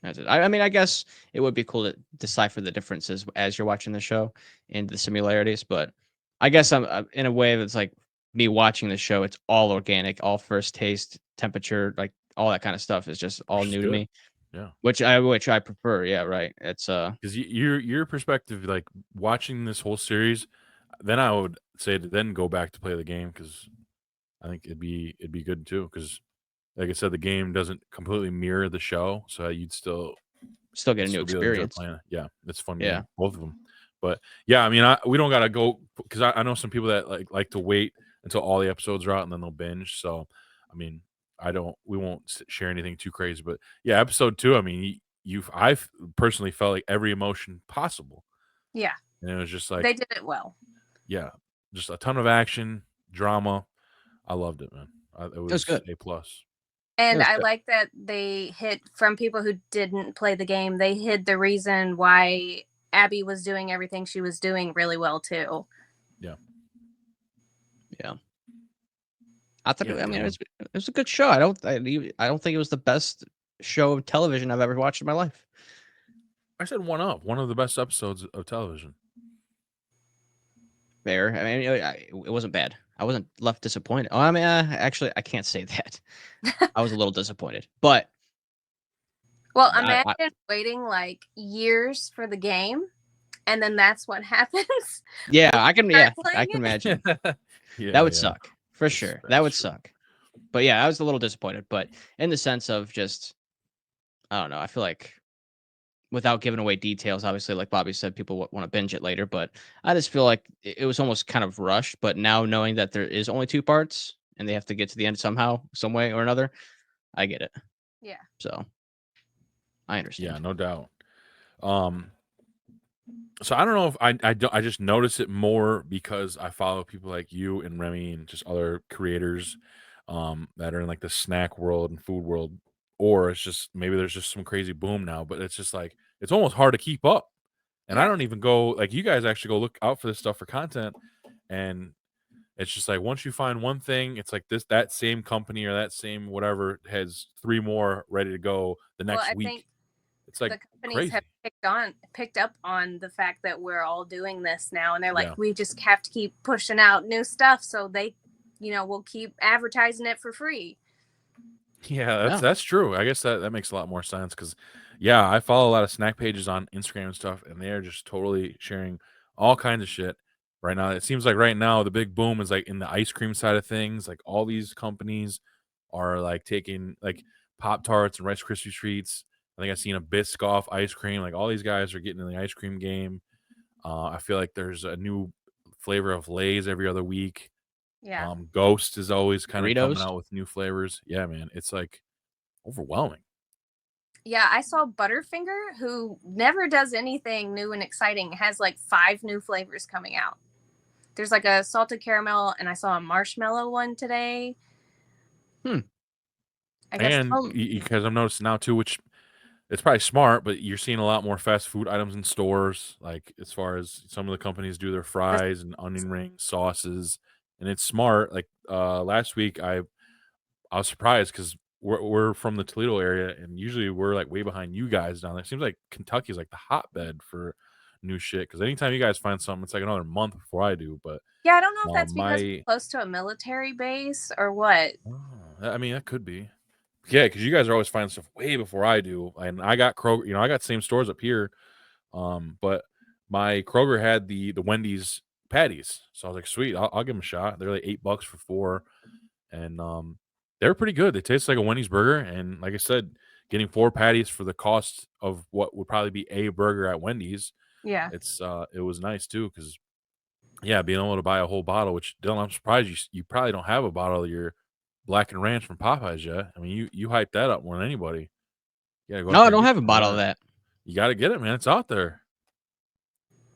That's it. I mean, I guess it would be cool to decipher the differences as you're watching the show and the similarities, but I guess I'm in a way that's like me watching the show. It's all organic, all first taste, temperature, like all that kind of stuff is just all new to me. Yeah, which I prefer. Yeah, right. It's because your perspective, like watching this whole series, then I would say to then go back to play the game, because I think it'd be good too. Because like I said, the game doesn't completely mirror the show, so you'd still get a new experience. Yeah, it's fun. Yeah, both of them. But yeah, I mean, we don't gotta go, because I know some people that like to wait until all the episodes are out and then they'll binge. So, I mean, we won't share anything too crazy. But yeah, episode 2, I mean, I've personally felt like every emotion possible. Yeah, and it was just like they did it well. Yeah, just a ton of action, drama. I loved it, man. It was good. A+. And I like that they hid from people who didn't play the game. They hid the reason why Abby was doing everything she was doing really well too. Yeah. I thought. I mean, it was a good show. I don't think it was the best show of television I've ever watched in my life. I said one of the best episodes of television. Fair. I mean, it wasn't bad. I wasn't left disappointed. Oh, I mean, actually, I can't say that. I was a little disappointed, but. Well, imagine waiting like years for the game, and then that's what happens. Yeah, I can imagine. That would suck for sure. That would suck. But yeah, I was a little disappointed. But in the sense of just, I don't know. I feel like, without giving away details, obviously, like Bobby said, people want to binge it later. But I just feel like it was almost kind of rushed. But now knowing that there is only 2 parts and they have to get to the end somehow, some way or another, I get it. Yeah. So I understand. Yeah, no doubt. So I don't know if I just notice it more because I follow people like you and Remy and just other creators that are in like the snack world and food world, or it's just maybe there's just some crazy boom now, but it's just like it's almost hard to keep up. And I Yeah. don't even go like you guys actually go look out for this stuff for content, and it's just like once you find one thing, it's like that same company or that same whatever has 3 more ready to go the Well, next I week. think It's like the companies crazy. have picked up on the fact that we're all doing this now, and they're like, Yeah. we just have to keep pushing out new stuff so they, will keep advertising it for free. Yeah, Yeah. that's true. I guess that makes a lot more sense because, yeah, I follow a lot of snack pages on Instagram and stuff, and they are just totally sharing all kinds of shit right now. It seems like right now the big boom is like in the ice cream side of things. Like all these companies are like taking like Pop Tarts and Rice Krispie treats. I think I've seen a Biscoff ice cream. Like all these guys are getting in the ice cream game. I feel like there's a new flavor of Lay's every other week. Yeah. Ghost is always kind of coming Doritos. out with new flavors. Yeah, man, it's like overwhelming. Yeah, I saw Butterfinger, who never does anything new and exciting, has like 5 new flavors coming out. There's like a salted caramel, and I saw a marshmallow one today. I guess. And because I'm noticing now too, which it's probably smart, but you're seeing a lot more fast food items in stores. Like as far as some of the companies do their fries and onion rings, sauces, and it's smart. Like last week, I was surprised because we're from the Toledo area, and usually we're like way behind you guys down there. It seems like Kentucky's like the hotbed for new shit. Because anytime you guys find something, it's like another month before I do. But Yeah, I don't know if that's because we're my, close to a military base or what. I mean, that could be. Yeah, because you guys are always finding stuff way before I do, and I got Kroger. I got the same stores up here, but my Kroger had the Wendy's patties, so I was like, sweet, I'll give them a shot. They're like $8 for 4, and they're pretty good. They taste like a Wendy's burger, and like I said, getting 4 patties for the cost of what would probably be a burger at Wendy's, Yeah. it was nice too, because yeah, being able to buy a whole bottle, which Dylan, I'm surprised you probably don't have a bottle of your Black and Ranch from Popeyes yet. I mean, you hype that up more than anybody. You gotta go out No, I there and don't get have a some bottle of of that. that. You gotta get it, man. It's out there.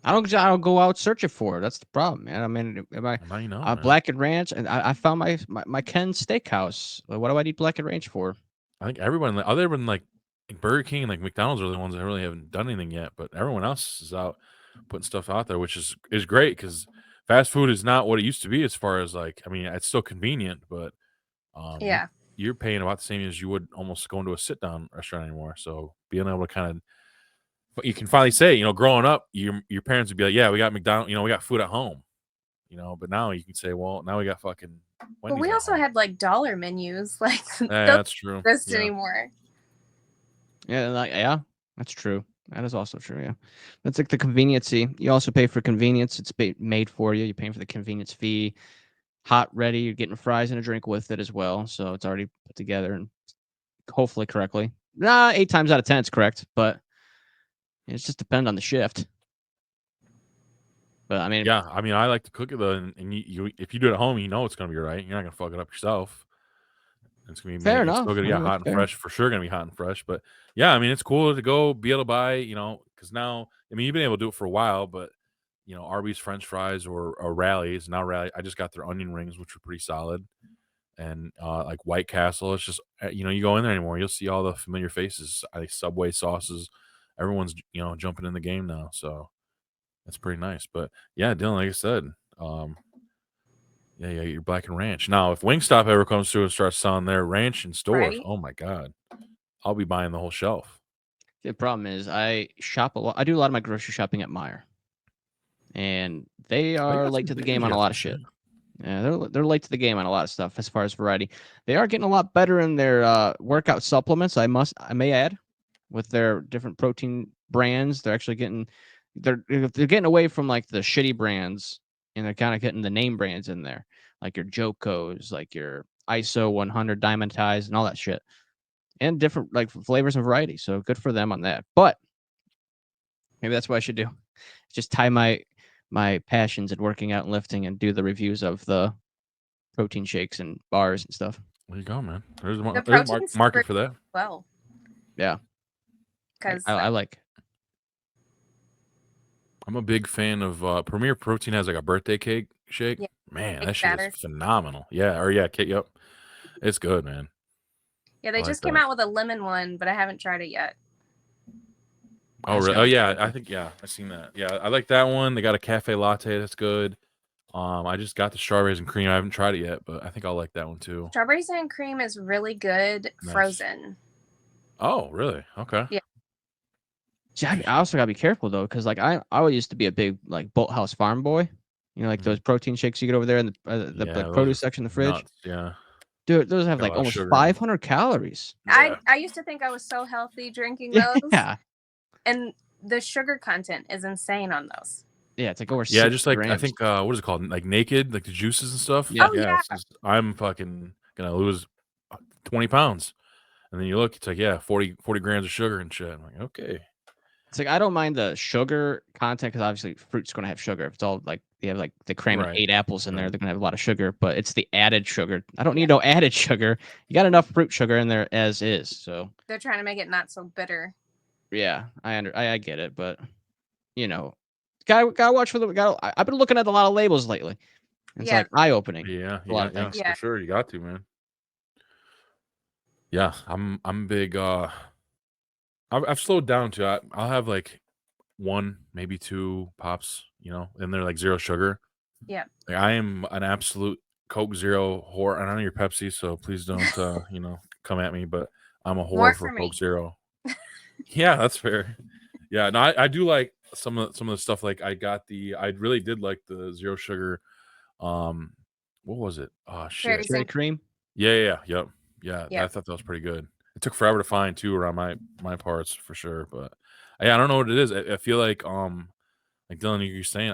I don't go out searching for it. That's the problem, man. I mean, Now you know, man. Black and Ranch, and I found my Ken's Steakhouse. What do I need Black and Ranch for? I think everyone, other than like Burger King and like McDonald's, are the ones that really haven't done anything yet. But everyone else is out putting stuff out there, which is great because fast food is not what it used to be. As far as like, I mean, it's still convenient, but Yeah. you're paying about the same as you would almost go into a sit down restaurant anymore. So being able to kind of, but you can finally say, growing up, your parents would be like, yeah, we got McDonald's, we got food at home, but now you can say, well, now we got fucking But Wendy's we at also home. had like dollar menus, like Yeah, those that's true. don't exist Yeah. anymore. Yeah, that's true. That is also true. Yeah, that's like the conveniency. You also pay for convenience. It's made for you. You're paying for the convenience fee. Hot, ready. You're getting fries and a drink with it as well, so it's already put together and hopefully correctly. 8 times out of 10 it's correct, but it's just depend on the shift. But I mean, Yeah, I mean, I like to cook it though, and you if you do it at home, it's gonna be right. You're not gonna fuck it up yourself. It's gonna be fair made. It's still enough. gonna I mean, hot that's and fair. fresh for sure. Gonna be hot and fresh, but yeah, I mean, it's cool to go be able to buy. Because now, I mean, you've been able to do it for a while, but Arby's French fries or Rally's now. I just got their onion rings, which were pretty solid, and like White Castle. It's just you go in there anymore, you'll see all the familiar faces. I think Subway sauces. Everyone's jumping in the game now, so that's pretty nice. But yeah, Dylan, like I said, yeah, your Black and Ranch. Now, if Wingstop ever comes through and starts selling their ranch in stores, Right. oh my god, I'll be buying the whole shelf. The problem is I shop a lot. I do a lot of my grocery shopping at Meijer, and they They are got late some to the good- game they on a got lot some of shit. shit. Yeah, they're late to the game on a lot of stuff as far as variety. They are getting a lot better in their workout supplements. I may add, with their different protein brands. They're actually they're getting away from like the shitty brands, and they're kind of getting the name brands in there, like your Jocos, like your ISO 100 Diamantized, and all that shit, and different like flavors and variety. So good for them on that. But maybe that's what I should do. Just tie my passions in working out and lifting and do the reviews of the protein shakes and bars and stuff. There you go, man. There's The a protein's market super for that. well, Yeah, because I like. I'm a big fan of Premier Protein has like a birthday cake shake. Yeah, Man, cake that shit batter. is phenomenal. Yeah, or yeah, cake. Yep, it's good, man. Yeah, they just came out with a lemon one, but I haven't tried it yet. Oh, really? Oh, yeah. I think, I've seen that. Yeah, I like that one. They got a cafe latte. That's good. I just got the strawberries and cream. I haven't tried it yet, but I think I'll like that one too. Strawberries and cream is really good frozen. Oh, really? Okay. Yeah. See, I also gotta be careful though, because like I used to be a big like Bolthouse Farm boy. You know, like those protein shakes you get over there in the like produce section of the fridge. Nuts, yeah. Dude, those have like almost 500 calories. I used to think I was so healthy drinking those. Yeah. And the sugar content is insane on those. Yeah, it's like over 6 just like grams. I think what is it called? Like Naked, like the juices and stuff. Yeah. Oh, yeah. I'm fucking gonna lose 20 pounds. And then you look, it's like 40 grams of sugar and shit. I'm like, okay. It's like I don't mind the sugar content because obviously fruit's gonna have sugar. If it's all like they have like the cram 8 apples in there, they're gonna have a lot of sugar. But it's the added sugar. I don't need no added sugar. You got enough fruit sugar in there as is. So they're trying to make it not so bitter. Yeah, I get it, but you know, gotta watch for the. I've been looking at a lot of labels lately. It's like eye opening. Yeah, a lot of things. for sure. You got to, man. Yeah, I'm big. I've slowed down too. I'll have like 1, maybe 2 pops, you know, and they're like 0 sugar. Yeah. Like, I am an absolute Coke Zero whore. I know you're Pepsi, so please don't you know, come at me, but I'm a whore for Coke Zero. Yeah, that's fair. Yeah, no, I do like some of the stuff. Like I really did like the 0 sugar. What was it? Oh shit, cherry cream. Yeah. I thought that was pretty good. It took forever to find too around my parts for sure, but yeah, I don't know what it is. I feel like Dylan, you're saying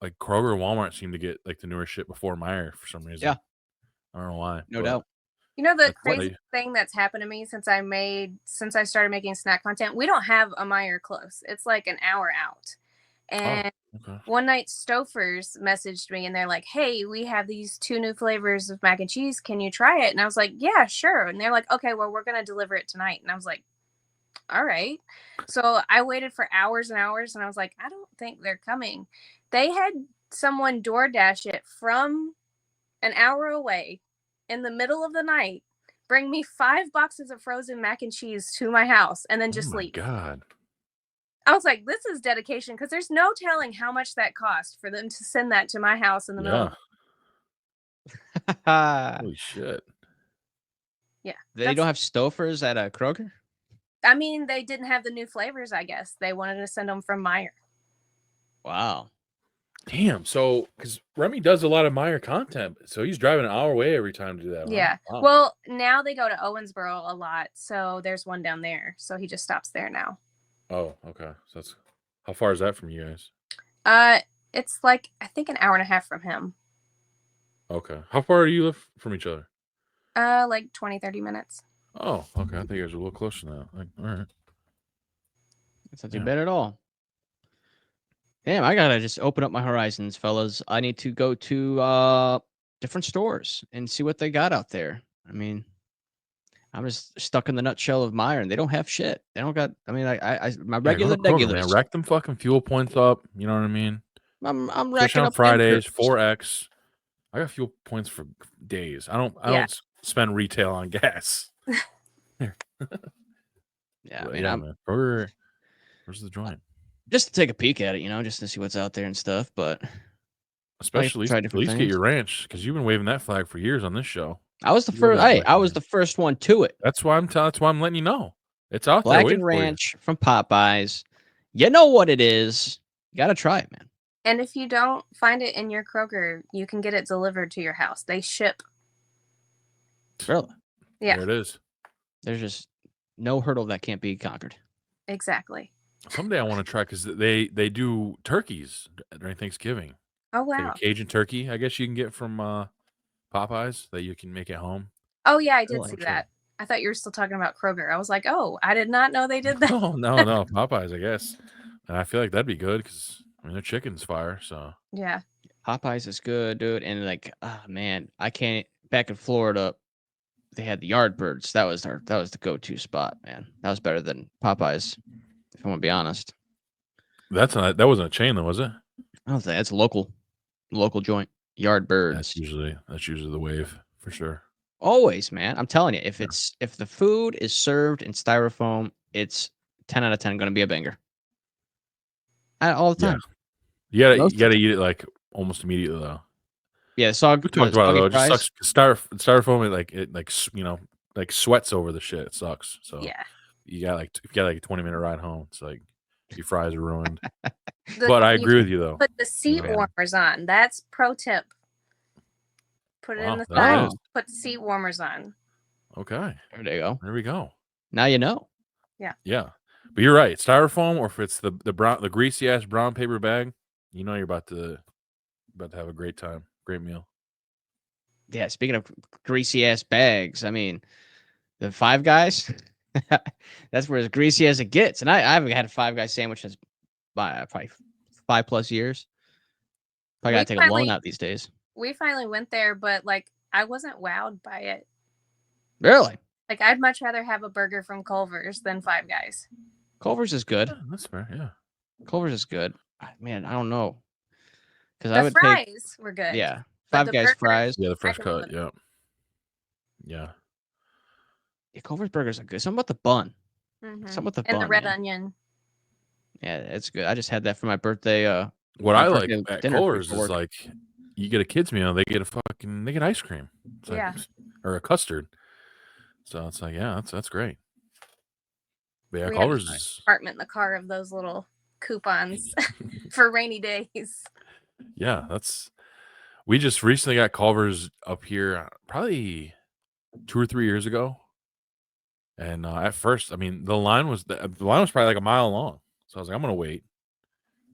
like Kroger and Walmart seem to get like the newer shit before Meijer for some reason. Yeah, I don't know why. No doubt. You know the crazy thing that's happened to me since I started making snack content? We don't have a Meijer close. It's like an hour out. And one night Stouffer's messaged me and they're like, hey, we have these 2 new flavors of mac and cheese. Can you try it? And I was like, yeah, sure. And they're like, okay, well, we're going to deliver it tonight. And I was like, all right. So I waited for hours and hours and I was like, I don't think they're coming. They had someone DoorDash it from an hour away in the middle of the night, bring me 5 boxes of frozen mac and cheese to my house and then just leave. God. I was like, this is dedication because there's no telling how much that cost for them to send that to my house in the middle. Holy shit. Yeah. They don't have Stouffer's at a Kroger? I mean, they didn't have the new flavors, I guess. They wanted to send them from Meijer. Wow. Damn. So, because Remy does a lot of Meijer content, so he's driving an hour away every time to do that. Yeah. Wow. Well, now they go to Owensboro a lot, so there's one down there. So he just stops there now. Oh, okay. So that's how far is that from you guys? It's like I think an hour and a half from him. Okay. How far do you live from each other? Like 20-30 minutes. Oh, okay. I think you guys are a little closer now. Like, all right. That's not too bad at all. Damn, I gotta just open up my horizons, fellas. I need to go to different stores and see what they got out there. I mean, I'm just stuck in the nutshell of Meijer, and they don't have shit. They don't got. I mean, my regular man, rack them fucking fuel points up. You know what I mean? I'm racking up Fridays 4X. I got fuel points for days. I don't spend retail on gas. Yeah, I mean, man. Where's the joint? Just to take a peek at it, you know, just to see what's out there and stuff. But especially at least get your ranch because you've been waving that flag for years on this show. I was the first. I was the first one to it. That's why I'm letting you know it's out there. Black and Ranch from Popeyes. You know what it is. You gotta try it, man. And if you don't find it in your Kroger, you can get it delivered to your house. They ship. Really? Yeah. There it is. There's just no hurdle that can't be conquered. Exactly. Someday I want to try because they do turkeys during Thanksgiving. Oh wow! Like a Cajun turkey, I guess you can get from Popeyes that you can make at home. Oh yeah, I did see that. I thought you were still talking about Kroger. I was like, oh, I did not know they did that. Oh no, Popeyes, I guess. And I feel like that'd be good because I mean their chicken's fire. So yeah, Popeyes is good, dude. And like, man, I can't. Back in Florida, they had the Yardbirds. That was the go-to spot, man. That was better than Popeyes. If I want to be honest, that wasn't a chain though, was it? I don't think that's a local joint. Yardbirds. That's usually the wave for sure. Always, man. I'm telling you, if the food is served in styrofoam, it's 10 out of 10 going to be a banger. All the time. You gotta eat it like almost immediately though. Yeah, We talked about it though. It just fries. sucks. Styrofoam, it like sweats over the shit. It sucks. So Yeah. you got like if you got like a 20-minute ride home, it's like your fries are ruined. The- But I you agree with you though. Put the seat Yeah. warmers on. That's pro tip. Put it in Wow, the there side. it is. Put the seat warmers on. Okay, There you go. there we go. Now you know. Yeah, but you're right. Styrofoam, or if it's the greasy ass brown paper bag, you know you're about to have a great time, great meal. Yeah, speaking of greasy ass bags, I mean, the Five Guys, that's where as greasy as it gets. And I haven't had a Five Guys sandwich since probably 5+ years. I gotta take a loan out these days. We finally went there, but like I wasn't wowed by it. Really? Like I'd much rather have a burger from Culver's than Five Guys. Culver's is good. That's fair. Yeah, Culver's is good. Man, I don't know. Because The I would fries were good. Yeah, but Five the Guys burgers, fries. yeah, the fresh can cut. live. Yeah, yeah. Yeah, Culver's burgers are good. Something about the bun. Mhm. Something with the and bun. the red man. onion. Yeah, it's good. I just had that for my birthday. What my I like birthday at dinner Culver's before is work. like you get a kids meal, they get ice cream. It's like, Yeah. or a custard. So it's like, yeah, that's great. But yeah, We have Culver's a is compartment in the car of those little coupons for rainy days. yeah, we just recently got Culver's up here probably 2 or 3 years ago. And at first, I mean, the line was probably like a mile long. So I was like, I'm gonna wait.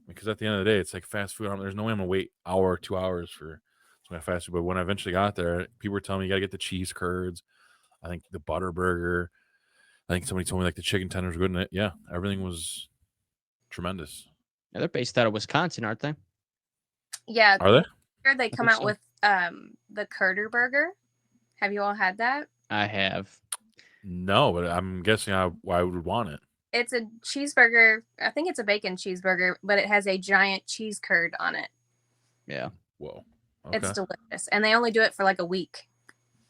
Because at the end of the day, it's like fast food. There's no way I'm gonna wait hour or 2 hours for some fast food. But when I eventually got there, people were telling me you gotta get the cheese curds. I think the butter burger. I think somebody told me like the chicken tenders were good in it. Yeah, everything was tremendous. Yeah, they're based out of Wisconsin, aren't they? Yeah. Are they? Here they come think out so. with the Curder burger. Have you all had that? I have. No, but I'm guessing I would want it. It's a cheeseburger. I think it's a bacon cheeseburger, but it has a giant cheese curd on it. Yeah. Whoa. Okay. It's delicious. And they only do it for like a week.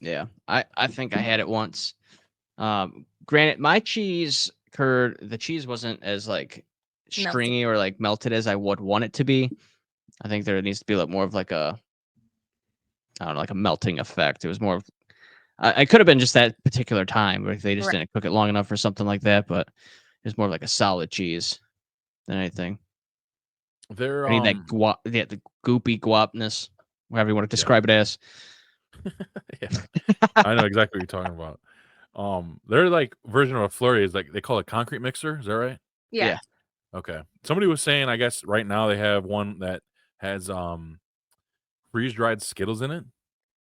Yeah. I think I had it once. Granted, my cheese curd, the cheese wasn't as like stringy or like melted as I would want it to be. I think there needs to be a lot more of like I don't know, like a melting effect. It was more of, I could have been just that particular time, or if they just didn't cook it long enough or something like that. But it's more of like a solid cheese than anything. They're I need that the goopy guapness, whatever you want to describe it as. Yeah, I know exactly what you're talking about. Their like version of a flurry is like they call it concrete mixer. Is that right? Yeah. Okay. Somebody was saying, I guess right now they have one that has freeze dried Skittles in it.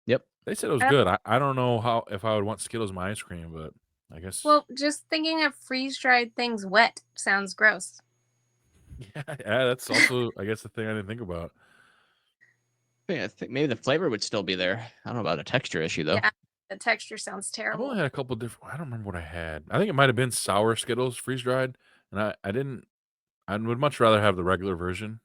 Yep. They said it was good. I don't know if I would want Skittles in my ice cream, but I guess. Well, just thinking of freeze dried things wet sounds gross. Yeah, that's also I guess the thing I didn't think about. I think maybe the flavor would still be there. I don't know about a texture issue though. Yeah, the texture sounds I've terrible. only had a couple different. I don't remember what I had. I think it might have been sour Skittles freeze dried, and I didn't. I would much rather have the regular version.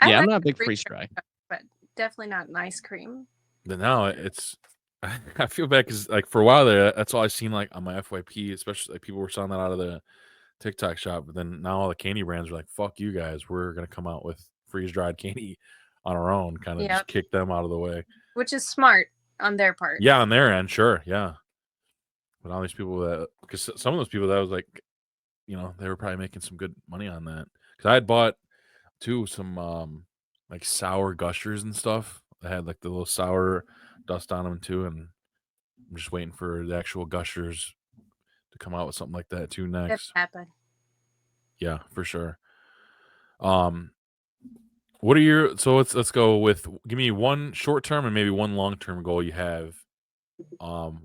Yeah, I'm like not a the big freeze freeze dry. but definitely not an ice cream. But now it's. I feel bad because like for a while there, that's all I seen like on my FYP, especially like people were selling that out of the TikTok shop. But then now all the candy brands are like, "Fuck you guys, we're gonna come out with freeze dried candy on our own." Kind of just kick them out of the way, which is smart on their part. Yeah, on their end, sure, yeah. But all these people because some of those people that was like, you know, they were probably making some good money on that. Because I had bought too some like sour gushers and stuff. They had like the little sour dust on them too, and I'm just waiting for the actual gushers to come out with something like that too next. It happened. Yeah, for sure. What are your let's go with give me one short term and maybe one long term goal you have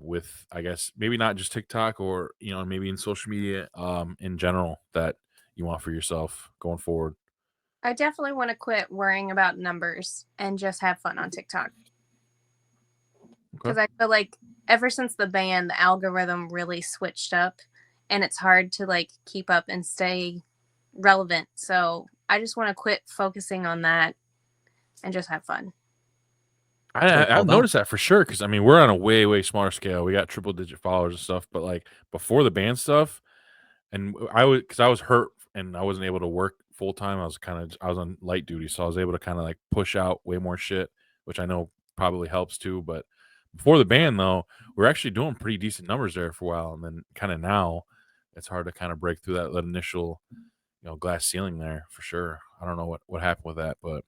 with I guess maybe not just TikTok or you know maybe in social media in general that you want for yourself going forward. I definitely want to quit worrying about numbers and just have fun on TikTok. Because I feel like ever since the ban, the algorithm really switched up and it's hard to like keep up and stay relevant. So I just want to quit focusing on that and just have fun. I've noticed that for sure, because I mean we're on a way smaller scale. We got triple digit followers and stuff, but like before the band stuff, and I was hurt and I wasn't able to work full time. I was on light duty, so I was able to kind of like push out way more shit, which I know probably helps too. But before the band though, we're actually doing pretty decent numbers there for a while, and then kind of now it's hard to kind of break through that initial glass ceiling there for sure. I don't know what happened with that, but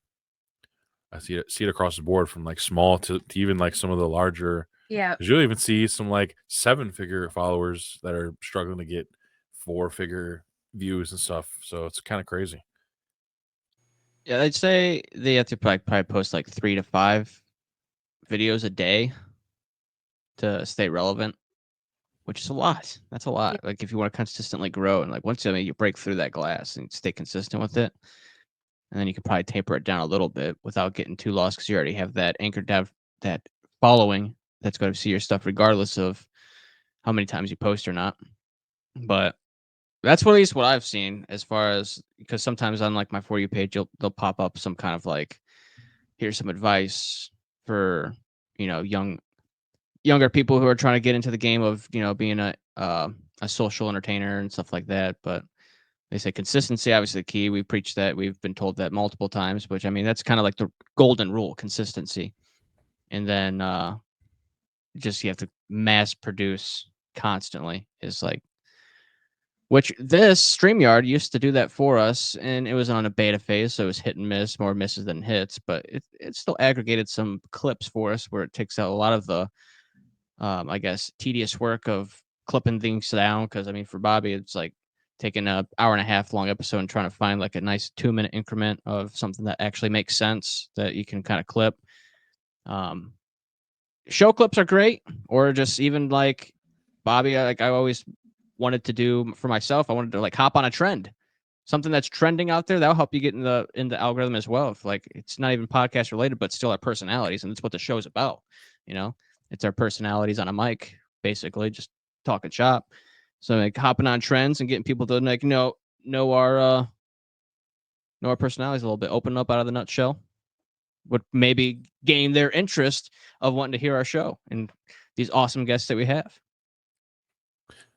I see it across the board from like small to even like some of the larger. Yeah. Because you'll even see some like 7-figure followers that are struggling to get 4-figure views and stuff. So it's kind of crazy. Yeah, I'd say they have to probably post like 3 to 5 videos a day to stay relevant, which is a lot. That's a lot. Like if you want to consistently grow, and like once you break through that glass and stay consistent with it, and then you can probably taper it down a little bit without getting too lost, because you already have that anchored down, that following that's going to see your stuff regardless of how many times you post or not. But that's at least what I've seen, as far as, because sometimes on like my For You page, they'll pop up some kind of like, here's some advice for younger people who are trying to get into the game of being a social entertainer and stuff like that. But they say consistency, obviously the key. We preach that. We've been told that multiple times, which I mean, that's kind of like the golden rule: consistency. And then just you have to mass produce constantly is like, which this StreamYard used to do that for us, and it was on a beta phase, so it was hit and miss, more misses than hits, but it still aggregated some clips for us where it takes out a lot of the, I guess, tedious work of clipping things down. Because I mean, for Bobby, it's like taking an hour and a half long episode and trying to find like a nice 2-minute increment of something that actually makes sense that you can kind of clip. Show clips are great, or just even like Bobby, like I always wanted to do for myself. I wanted to like hop on a trend, something that's trending out there that'll help you get in the algorithm as well. If like it's not even podcast related, but still our personalities, and that's what the show's about. It's our personalities on a mic, basically, just talking shop. So like hopping on trends and getting people to like know our personalities a little bit, open up out of the nutshell, would maybe gain their interest of wanting to hear our show and these awesome guests that we have.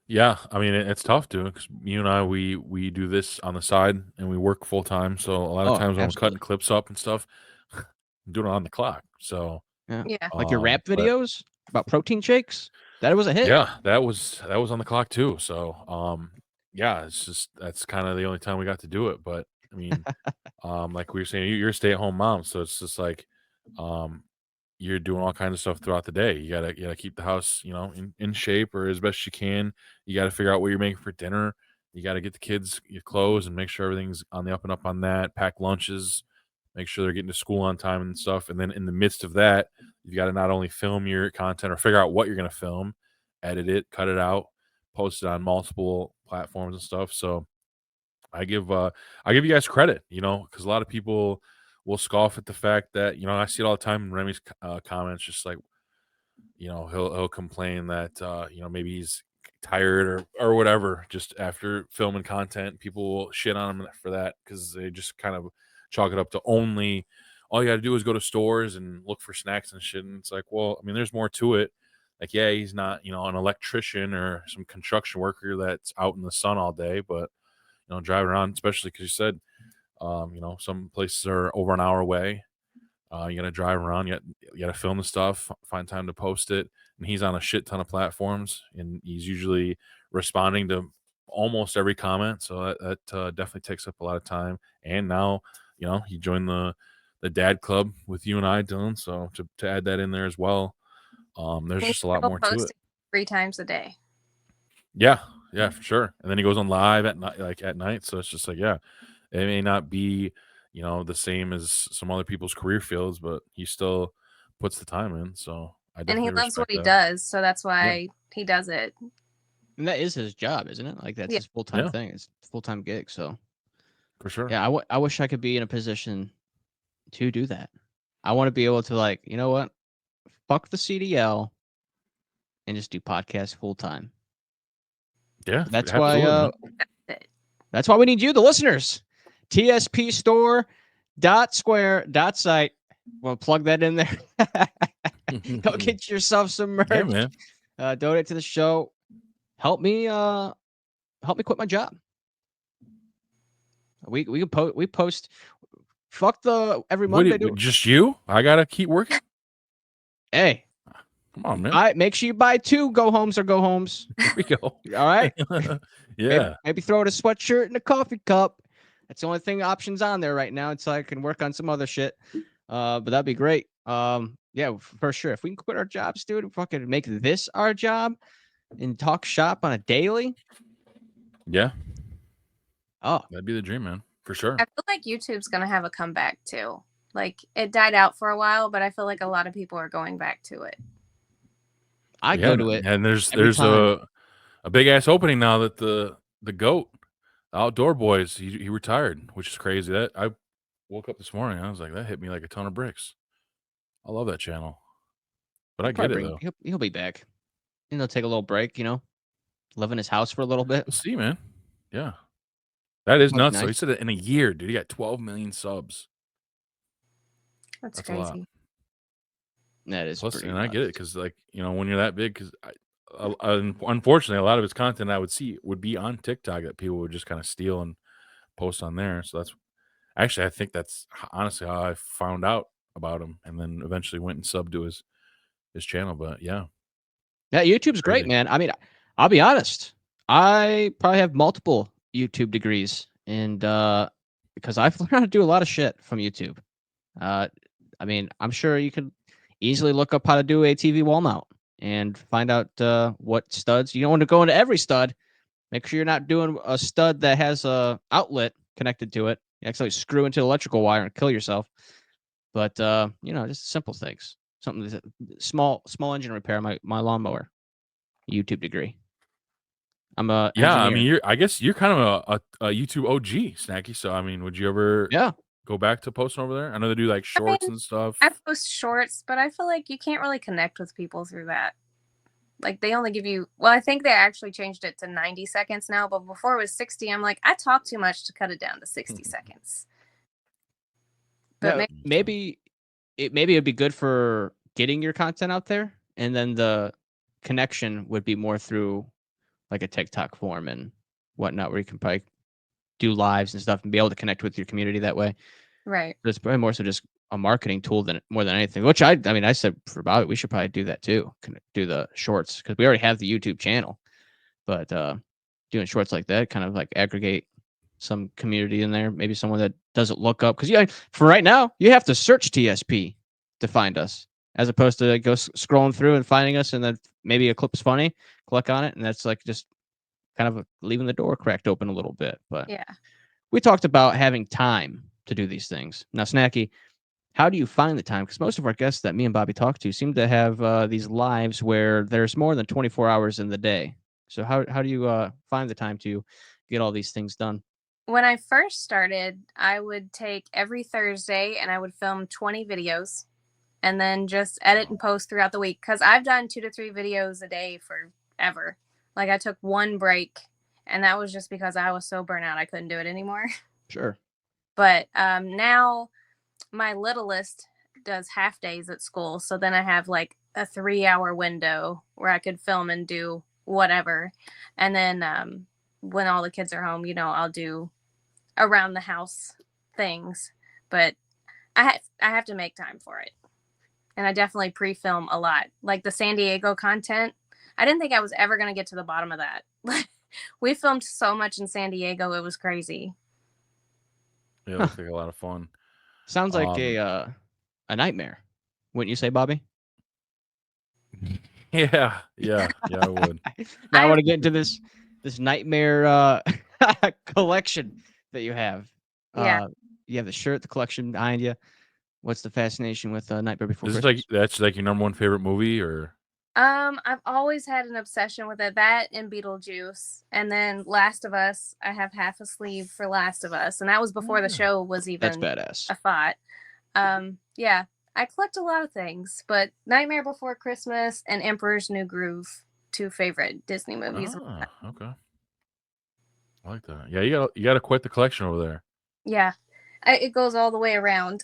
Yeah, I mean it's tough too, because you and I we do this on the side and we work full time. So a lot of times when I'm cutting clips up and stuff, I'm doing it on the clock. So Yeah. Like your rap videos about protein shakes, that was a hit. Yeah, that was on the clock too. So yeah, it's just that's kind of the only time we got to do it. But I mean, like we were saying, you're a stay-at-home mom, so it's just like you're doing all kinds of stuff throughout the day. You gotta keep the house, in shape or as best you can. You gotta figure out what you're making for dinner. You gotta get the kids your clothes and make sure everything's on the up and up on that. Pack lunches, make sure they're getting to school on time and stuff. And then in the midst of that, you got to not only film your content or figure out what you're gonna film, edit it, cut it out, post it on multiple platforms and stuff. So I give you guys credit, because a lot of people will scoff at the fact that I see it all the time in Remy's comments, just like he'll complain that maybe he's tired or whatever just after filming content. People will shit on him for that because they just kind of chalk it up to only all you got to do is go to stores and look for snacks and shit. And it's like, well, I mean, there's more to it. Like, yeah, he's not an electrician or some construction worker that's out in the sun all day, but driving around, especially because you said, some places are over an hour away. You got to drive around, you got to film the stuff, find time to post it. And he's on a shit ton of platforms, and he's usually responding to almost every comment. So that definitely takes up a lot of time. And now, he joined the dad club with you and I, Dylan. So to add that in there as well, there's just a lot more to it. 3 times a day. Yeah, for sure. And then he goes on live at night. So it's just like, yeah, it may not be, the same as some other people's career fields, but he still puts the time in. So I definitely and he loves what he that. does, so that's why he does it. And that is his job, isn't it? Like that's his full-time thing. It's a full-time gig. So for sure. Yeah, I wish I could be in a position to do that. I want to be able to, like, you know what? Fuck the CDL and just do podcasts full-time. Yeah, that's why we need you, the listeners. TSP store.square.site. Well, plug that in there. Go get yourself some merch. Yeah, man. Donate to the show. Help me quit my job. We post. Fuck the every Monday. Just you? I gotta keep working. Hey, come on, man. Make sure you buy 2 go homes or go homes. There we go. All right. Yeah. Maybe throw in a sweatshirt and a coffee cup. That's the only thing options on there right now. Until I can work on some other shit. But that'd be great. Yeah, for sure. If we can quit our jobs, dude, and fucking make this our job and talk shop on a daily. Yeah. Oh, that'd be the dream, man. For sure. I feel like YouTube's gonna have a comeback too. Like it died out for a while, but I feel like a lot of people are going back to it. I go to it, and there's a big ass opening now that the GOAT, the Outdoor Boys, he retired, which is crazy. That I woke up this morning, I was like, that hit me like a ton of bricks. I love that channel, but I get it though. He'll be back. And he'll take a little break, live in his house for a little bit. We'll see, man. Yeah, that is nuts. Nice. So he said that in a year, dude, he got 12 million subs. That's crazy. A lot. That is. Plus, and I get it because, like, when you're that big, because unfortunately, a lot of his content I would see would be on TikTok that people would just kind of steal and post on there. So that's actually, I think that's honestly how I found out about him, and then eventually went and subbed to his channel. But yeah, YouTube's great, man. I mean, I'll be honest. I probably have multiple YouTube degrees, and because I've learned how to do a lot of shit from YouTube. I mean, I'm sure you could easily look up how to do a TV wall mount and find out what studs. You don't want to go into every stud. Make sure you're not doing a stud that has a outlet connected to it. You actually screw into electrical wire and kill yourself. But just simple things. Something that small engine repair. My lawnmower, YouTube degree. I'm a yeah. engineer. I mean, I guess you're kind of a YouTube OG, Snacky. So I mean, would you ever go back to posting over there? I know they do like shorts and stuff. I post shorts, but I feel like you can't really connect with people through that. Like they only give you, well, I think they actually changed it to 90 seconds now, but before it was 60. I'm like, I talk too much to cut it down to 60 seconds. But maybe it'd be good for getting your content out there, and then the connection would be more through like a TikTok form and whatnot, where you can probably do lives and stuff and be able to connect with your community that way. Right. But it's probably more so just a marketing tool more than anything, which I said for Bobby, we should probably do that too. Do the shorts because we already have the YouTube channel, but doing shorts like that, kind of like aggregate some community in there, maybe someone that doesn't look up. Because for right now, you have to search TSP to find us, as opposed to go scrolling through and finding us, and then maybe a clip's funny, click on it, and that's like just kind of leaving the door cracked open a little bit. But yeah, we talked about having time to do these things. Now, Snacky, how do you find the time? Because most of our guests that me and Bobby talk to seem to have these lives where there's more than 24 hours in the day. So how do you find the time to get all these things done? When I first started, I would take every Thursday and I would film 20 videos and then just edit and post throughout the week. Because I've done 2 to 3 videos a day forever. Like I took one break, and that was just because I was so burnt out I couldn't do it anymore. Sure. But now my littlest does half days at school. So then I have like a 3-hour window where I could film and do whatever. And then when all the kids are home, I'll do around the house things. But I have to make time for it. And I definitely pre-film a lot. Like the San Diego content, I didn't think I was ever going to get to the bottom of that. We filmed so much in San Diego. It was crazy. Yeah, it looks like a lot of fun. Sounds like a nightmare, wouldn't you say, Bobby? Yeah, I would. Now I want to get into this nightmare collection that you have. Yeah. You have the shirt, the collection behind you. What's the fascination with Nightmare Before Is Christmas? That's like your number one favorite movie, or? I've always had an obsession with it. That and Beetlejuice, and then Last of Us. I have half a sleeve for Last of Us, and that was before the show was even That's badass. a thought. Yeah, I collect a lot of things, but Nightmare Before Christmas and Emperor's New Groove, 2 favorite Disney movies. Okay. I like that. Yeah, you got to quit the collection over there. Yeah, it goes all the way around.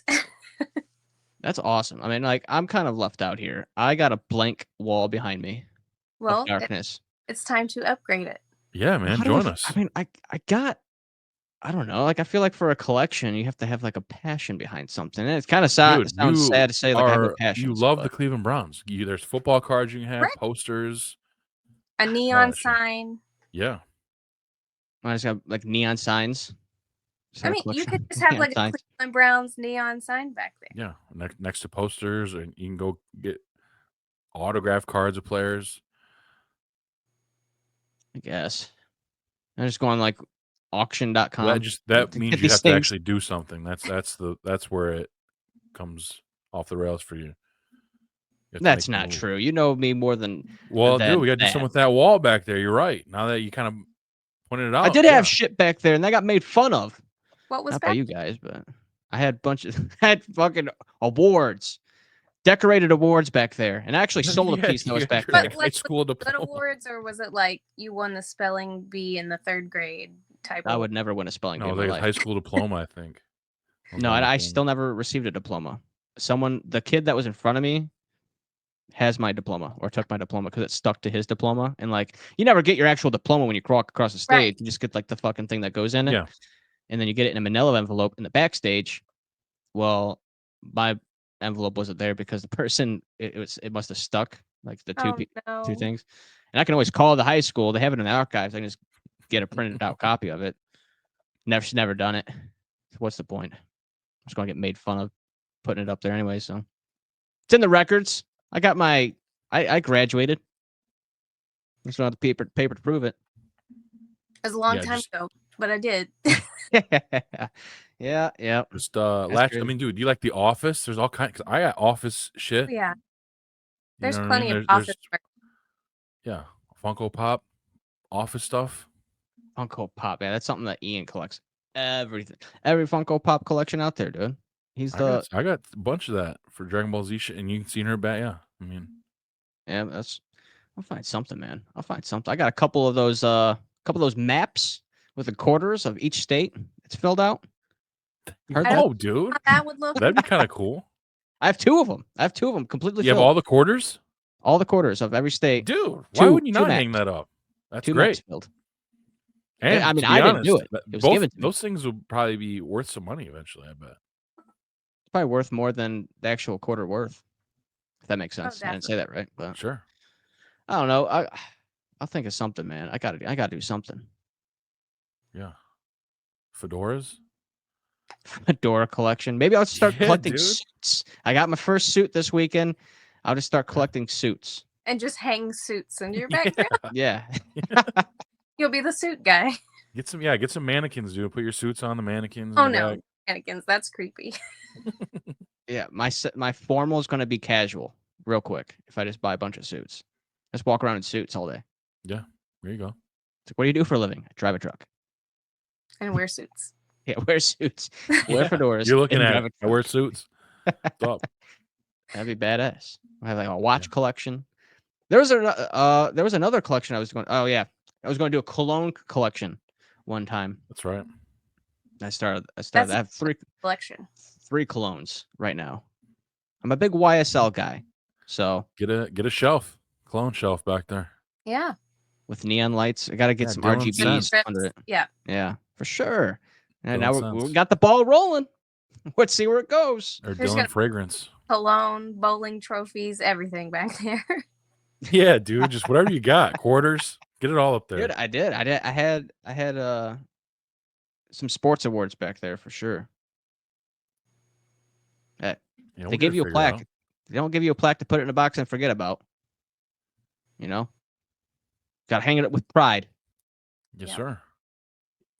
That's awesome. I mean, like, I'm kind of left out here. I got a blank wall behind me of Well, darkness. it's time to upgrade it. Yeah, man, How do join I us. mean, I got. I don't know. Like, I feel like for a collection, you have to have like a passion behind something. And it's kind of sad. Dude, It sounds sad to say, like, I have no passion. you love the Cleveland Browns. There's football cards you can have, Right. posters, A neon sign. Yeah. I just got like neon signs. I mean, you could just have like a Cleveland Browns neon sign back there. Yeah, next to posters, and you can go get autograph cards of players. I guess. I'm just going like auction.com. That means you have to actually do something. That's where it comes off the rails for you. That's not true. You know me more than. Well, dude, we got to do something with that wall back there. You're right. Now that you kind of pointed it out, I did have shit back there, and that got made fun of. What was not back? by you guys, but I had had fucking awards, decorated awards back there, and I actually sold a piece that was back there. High school diploma. Good awards, or was it like you won the spelling bee in the 3rd grade type? I would never win a spelling bee. No, in my like life. high school diploma, I think. No, I still never received a diploma. The kid that was in front of me has my diploma or took my diploma because it stuck to his diploma. And like, you never get your actual diploma when you walk across the stage. Right. You just get like the fucking thing that goes in it. Yeah. And then you get it in a manila envelope in the backstage. Well, my envelope wasn't there because the person, it must have stuck like the two things. And I can always call the high school. They have it in the archives. I can just get a printed out copy of it. Never done it. What's the point? I'm just going to get made fun of putting it up there anyway. So it's in the records. I got I graduated. I just don't have the paper to prove it. It was a long time ago, but I did. Yeah. Just I mean, dude, you like The Office? There's all kinds. Cause I got Office shit. Yeah. There's plenty of Office. Yeah, Funko Pop, Office stuff. Funko Pop, yeah, that's something that Ian collects. Everything, every Funko Pop collection out there, dude. I got a bunch of that for Dragon Ball Z shit, and you can see her back. Yeah, I mean, yeah, I'll find something, man. I'll find something. I got a couple of those maps with the quarters of each state. It's filled out. Dude, that would look. That'd be kind of cool. I have two of them. Completely. You have all the quarters. All the quarters of every state, dude. Why wouldn't you not hang that up? That's great. And I mean, I didn't do it. It was given to me. Those things will probably be worth some money eventually. I bet. It's probably worth more than the actual quarter worth. If that makes sense. I didn't say that right, but sure. I don't know. I'll think of something, man. I gotta do something. Yeah. Fedoras. Fedora collection. Maybe I'll start collecting suits. I got my first suit this weekend. I'll just start collecting suits. And just hang suits in your background. Yeah. You'll be the suit guy. Get some mannequins, dude. Put your suits on the mannequins. Oh no, mannequins. That's creepy. Yeah, my formal is going to be casual, real quick. If I just buy a bunch of suits, just walk around in suits all day. Yeah, there you go. It's like, what do you do for a living? I drive a truck. And wear suits. Yeah, wear suits. Wear fedoras. You're looking at it. I wear suits. Stop. That'd be badass. I have like a watch collection. There was another collection I was going. Oh yeah, I was going to do a cologne collection one time. That's right. I started. I have three colognes right now. I'm a big YSL guy, so get a shelf, cologne shelf back there. Yeah. With neon lights, I got to get some RGBs under it. Yeah, for sure. And now we got the ball rolling. Let's see where it goes. Or Dylan fragrance. Cologne, bowling trophies, everything back there. Yeah, dude, just whatever you got. Quarters, get it all up there. Dude, I did. I had some sports awards back there for sure. They give you a plaque. They don't give you a plaque to put it in a box and forget about. You know? Got to hang it up with pride. Yes, sir.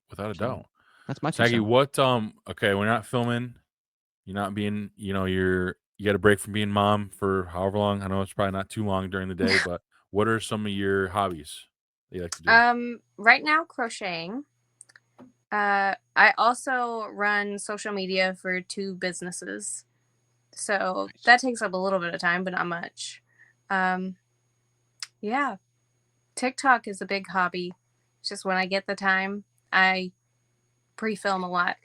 Without a doubt. That's my Snacky, what okay, we're not filming. You're not being, you got a break from being mom for however long. I know it's probably not too long during the day, but what are some of your hobbies that you like to do? Right now, crocheting. I also run social media for 2 businesses. So that takes up a little bit of time, but not much. Yeah. TikTok is a big hobby. It's just when I get the time, I pre-film a lot.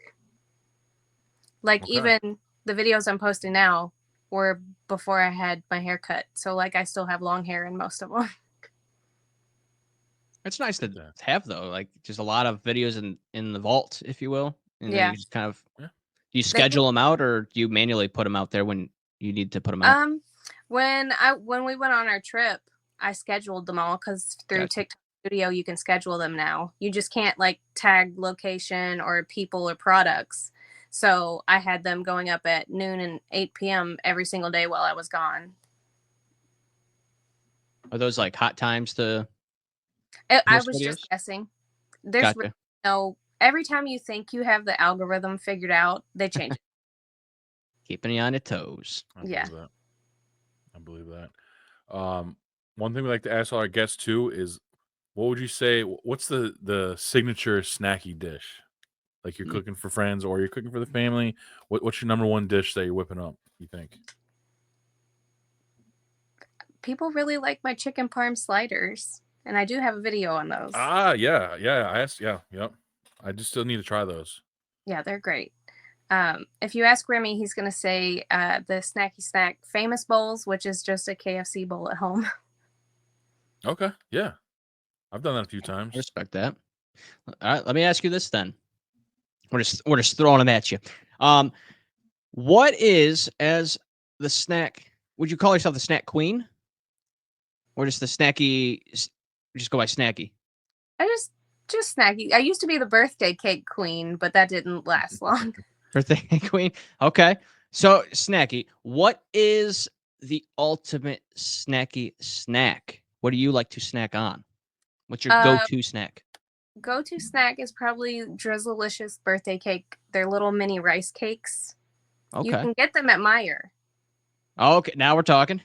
Like even the videos I'm posting now, were before I had my hair cut. So like I still have long hair in most of them. It's nice to have though, like just a lot of videos in the vault, if you will, and then Yeah. you just kind of Yeah. do you schedule them out, or do you manually put them out there when you need to put them out? When we went on our trip, I scheduled them all because through Gotcha. TikTok Studio you can schedule them now. You just can't like tag location or people or products. So I had them going up at noon and 8 p.m. every single day while I was gone. Are those like hot times to I post was videos? just guessing. There's Gotcha. really no. Every time you think you have the algorithm figured out, they change it. Keeping you on your toes. Yeah. I believe that. One thing we like to ask all our guests too is, what would you say? What's the signature snacky dish? Like you're cooking for friends or you're cooking for the family. What's your number one dish that you're whipping up? You think? People really like my chicken parm sliders, and I do have a video on those. Yeah. I asked. Yeah, yep. I just still need to try those. Yeah, they're great. If you ask Remy, he's going to say the Snacky Snack Famous Bowls, which is just a KFC bowl at home. Okay, yeah, I've done that a few times. I respect that. All right, let me ask you this then. We're just throwing them at you. What is as the snack? Would you call yourself the snack queen, or just the snacky? Just go by snacky. I just snacky. I used to be the birthday cake queen, but that didn't last long. Birthday queen. Okay. So snacky. What is the ultimate snacky snack? What do you like to snack on? What's your go-to snack? Go-to snack is probably Drizzlicious birthday cake. They're little mini rice cakes. Okay. You can get them at Meijer. Okay, now we're talking.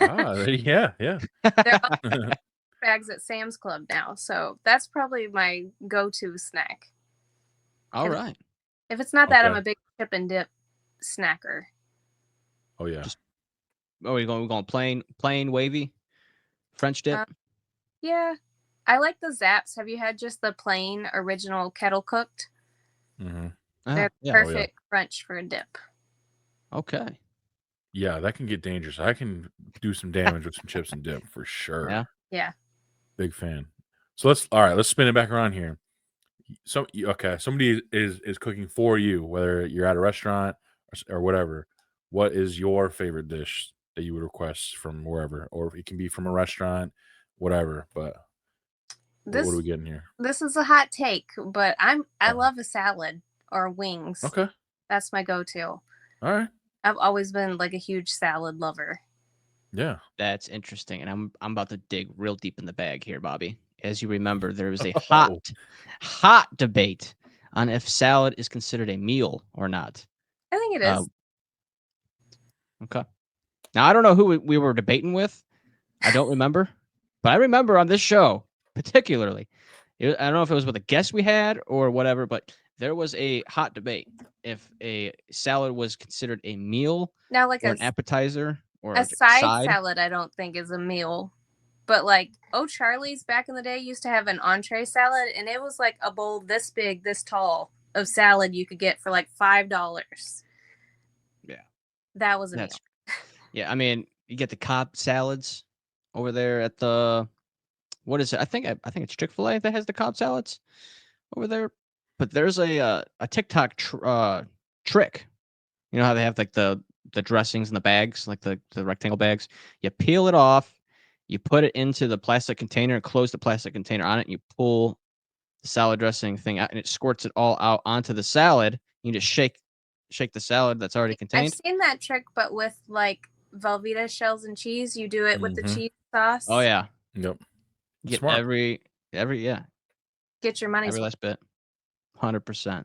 Yeah. They're all bags at Sam's Club now, so that's probably my go-to snack. All right. If it's not that, Okay. I'm a big chip and dip snacker. Oh yeah. We're going plain wavy French dip. Yeah, I like the Zaps. Have you had just the plain original kettle cooked? Mm-hmm. They're perfect crunch for a dip. Okay. Yeah, that can get dangerous. I can do some damage with some chips and dip for sure. Yeah. Big fan. So let's spin it back around here. Somebody is cooking for you, whether you're at a restaurant or whatever. What is your favorite dish that you would request from wherever, or it can be from a restaurant, whatever. But what are we getting here? This is a hot take, but I love a salad or wings. Okay, that's my go-to. All right. I've always been like a huge salad lover. Yeah, that's interesting, and I'm about to dig real deep in the bag here, Bobby. As you remember, there was a hot debate on if salad is considered a meal or not. I think it is. Okay. Now, I don't know who we were debating with. I don't remember. But I remember on this show, particularly, I don't know if it was with a guest we had or whatever, but there was a hot debate if a salad was considered a meal now, like or an appetizer or a side salad, I don't think is a meal. But like O'Charlie's back in the day used to have an entree salad, and it was like a bowl this big, this tall of salad you could get for like $5. Yeah. That was a meal. Yeah, I mean, you get the Cobb salads over there at the what is it? I think it's Chick-fil-A that has the Cobb salads over there. But there's a TikTok trick. You know how they have like the dressings in the bags, like the rectangle bags. You peel it off, you put it into the plastic container, close the plastic container on it, and you pull the salad dressing thing out, and it squirts it all out onto the salad. You just shake the salad that's already contained. I've seen that trick, but with like Velveeta shells and cheese. You do it with the cheese sauce. Oh yeah. Yep. Get Smart. every Get your money. Every last bit. 100%.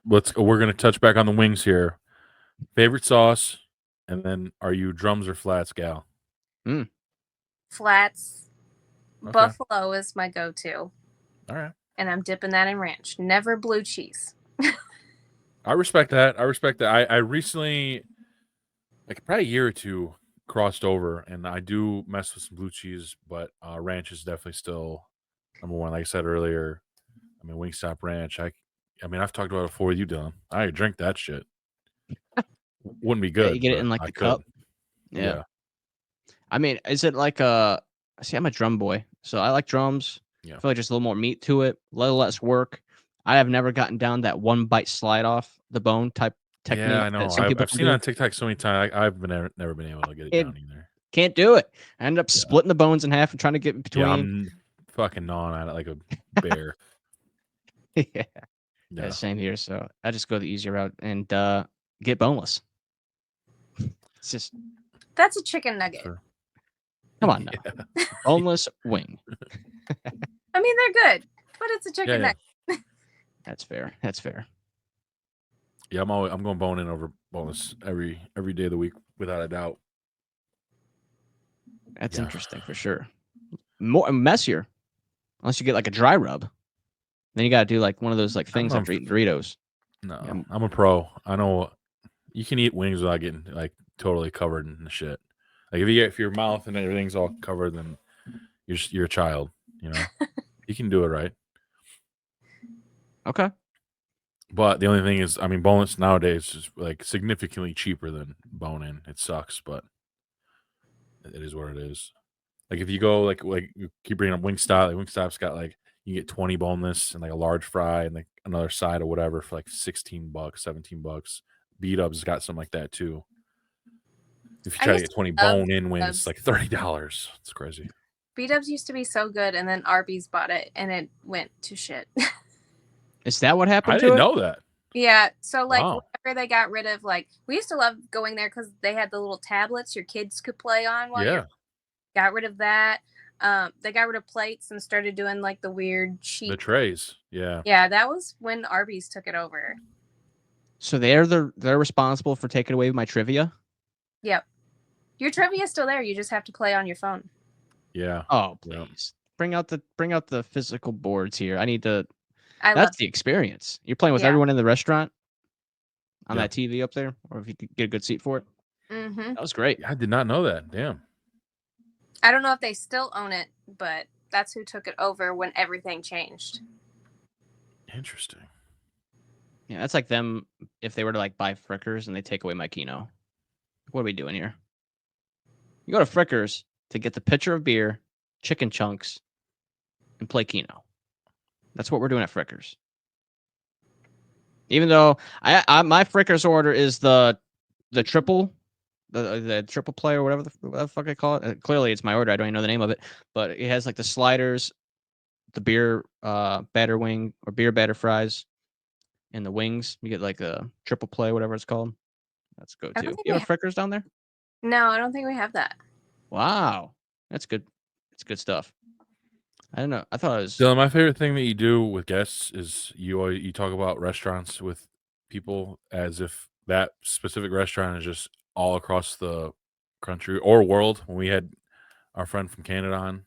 We're gonna touch back on the wings here. Favorite sauce, and then are you drums or flats, gal? Flats. Okay. Buffalo is my go-to. All right. And I'm dipping that in ranch. Never blue cheese. I respect that. I recently, like probably a year or two, crossed over, and I do mess with some blue cheese, but ranch is definitely still number one. Like I said earlier, I mean Wingstop ranch. I mean I've talked about it before with you, Dylan. I drink that shit. Wouldn't be good. you get it but in like I the could. cup. Yeah. I mean, is it like see, I'm a drum boy, so I like drums. Yeah. I feel like just a little more meat to it, a little less work. I have never gotten down that one bite slide off the bone type technique. Yeah, I know. That some people I've can seen it do. on TikTok so many times. I've never been able to get it It- down either. Can't do it. I end up splitting the bones in half and trying to get in between. Yeah, I'm fucking gnawing at it like a bear. Yeah. Yeah. Same here. So I just go the easier route and get boneless. It's just That's a chicken nugget. Sure. come on now, boneless wing. I mean, they're good, but it's a chicken Yeah. nugget. That's fair. That's fair. Yeah, I'm going bone in over boneless every day of the week without a doubt. That's Yeah. interesting for sure. More messier, unless you get like a dry rub. Then you got to do like one of those like things after eating Doritos. No, Yeah. I'm a pro. I know you can eat wings without getting like totally covered in the shit. Like if your mouth and everything's all covered, then you're a child. You know, you can do it right. Okay. But the only thing is, I mean, boneless nowadays is like significantly cheaper than bone in. It sucks, but it is what it is. Like if you go like you keep bringing up Wingstop, like Wingstop's got like you get 20 boneless and like a large fry and like another side or whatever for like $16, $17. B-Dub's got something like that too. If you try to get 20 bone-in wings, it's like $30. It's crazy. B-Dubs used to be so good, and then Arby's bought it, and it went to shit. Is that what happened I to didn't it? know that. Yeah, so like Wow. whenever they got rid of like we used to love going there because they had the little tablets your kids could play on while you got rid of that. They got rid of plates and started doing like the weird sheet. The trays. Yeah. Yeah, that was when Arby's took it over. So they're responsible for taking away my trivia? Yep. Your trivia is still there. You just have to play on your phone. Yeah. Oh, please. Bring out the physical boards here. I need to That's the experience. You're playing with everyone in the restaurant on that TV up there, or if you could get a good seat for it. Mm-hmm. That was great. I did not know that. Damn. I don't know if they still own it, but that's who took it over when everything changed. Interesting. Yeah, that's like them if they were to like buy Frickers and they take away my Keno. What are we doing here? You go to Frickers to get the pitcher of beer, chicken chunks, and play Keno. That's what we're doing at Frickers. Even though I my Frickers order is the triple, the triple play or whatever the fuck I call it. Clearly, it's my order. I don't even know the name of it, but it has like the sliders, the beer batter wing or beer batter fries, and the wings. You get like a triple play, whatever it's called. That's go to. You have Frickers down there? No, I don't think we have that. Wow, that's good. It's good stuff. I don't know. I thought it was. Dylan, my favorite thing that you do with guests is you talk about restaurants with people as if that specific restaurant is just all across the country or world. When we had our friend from Canada on.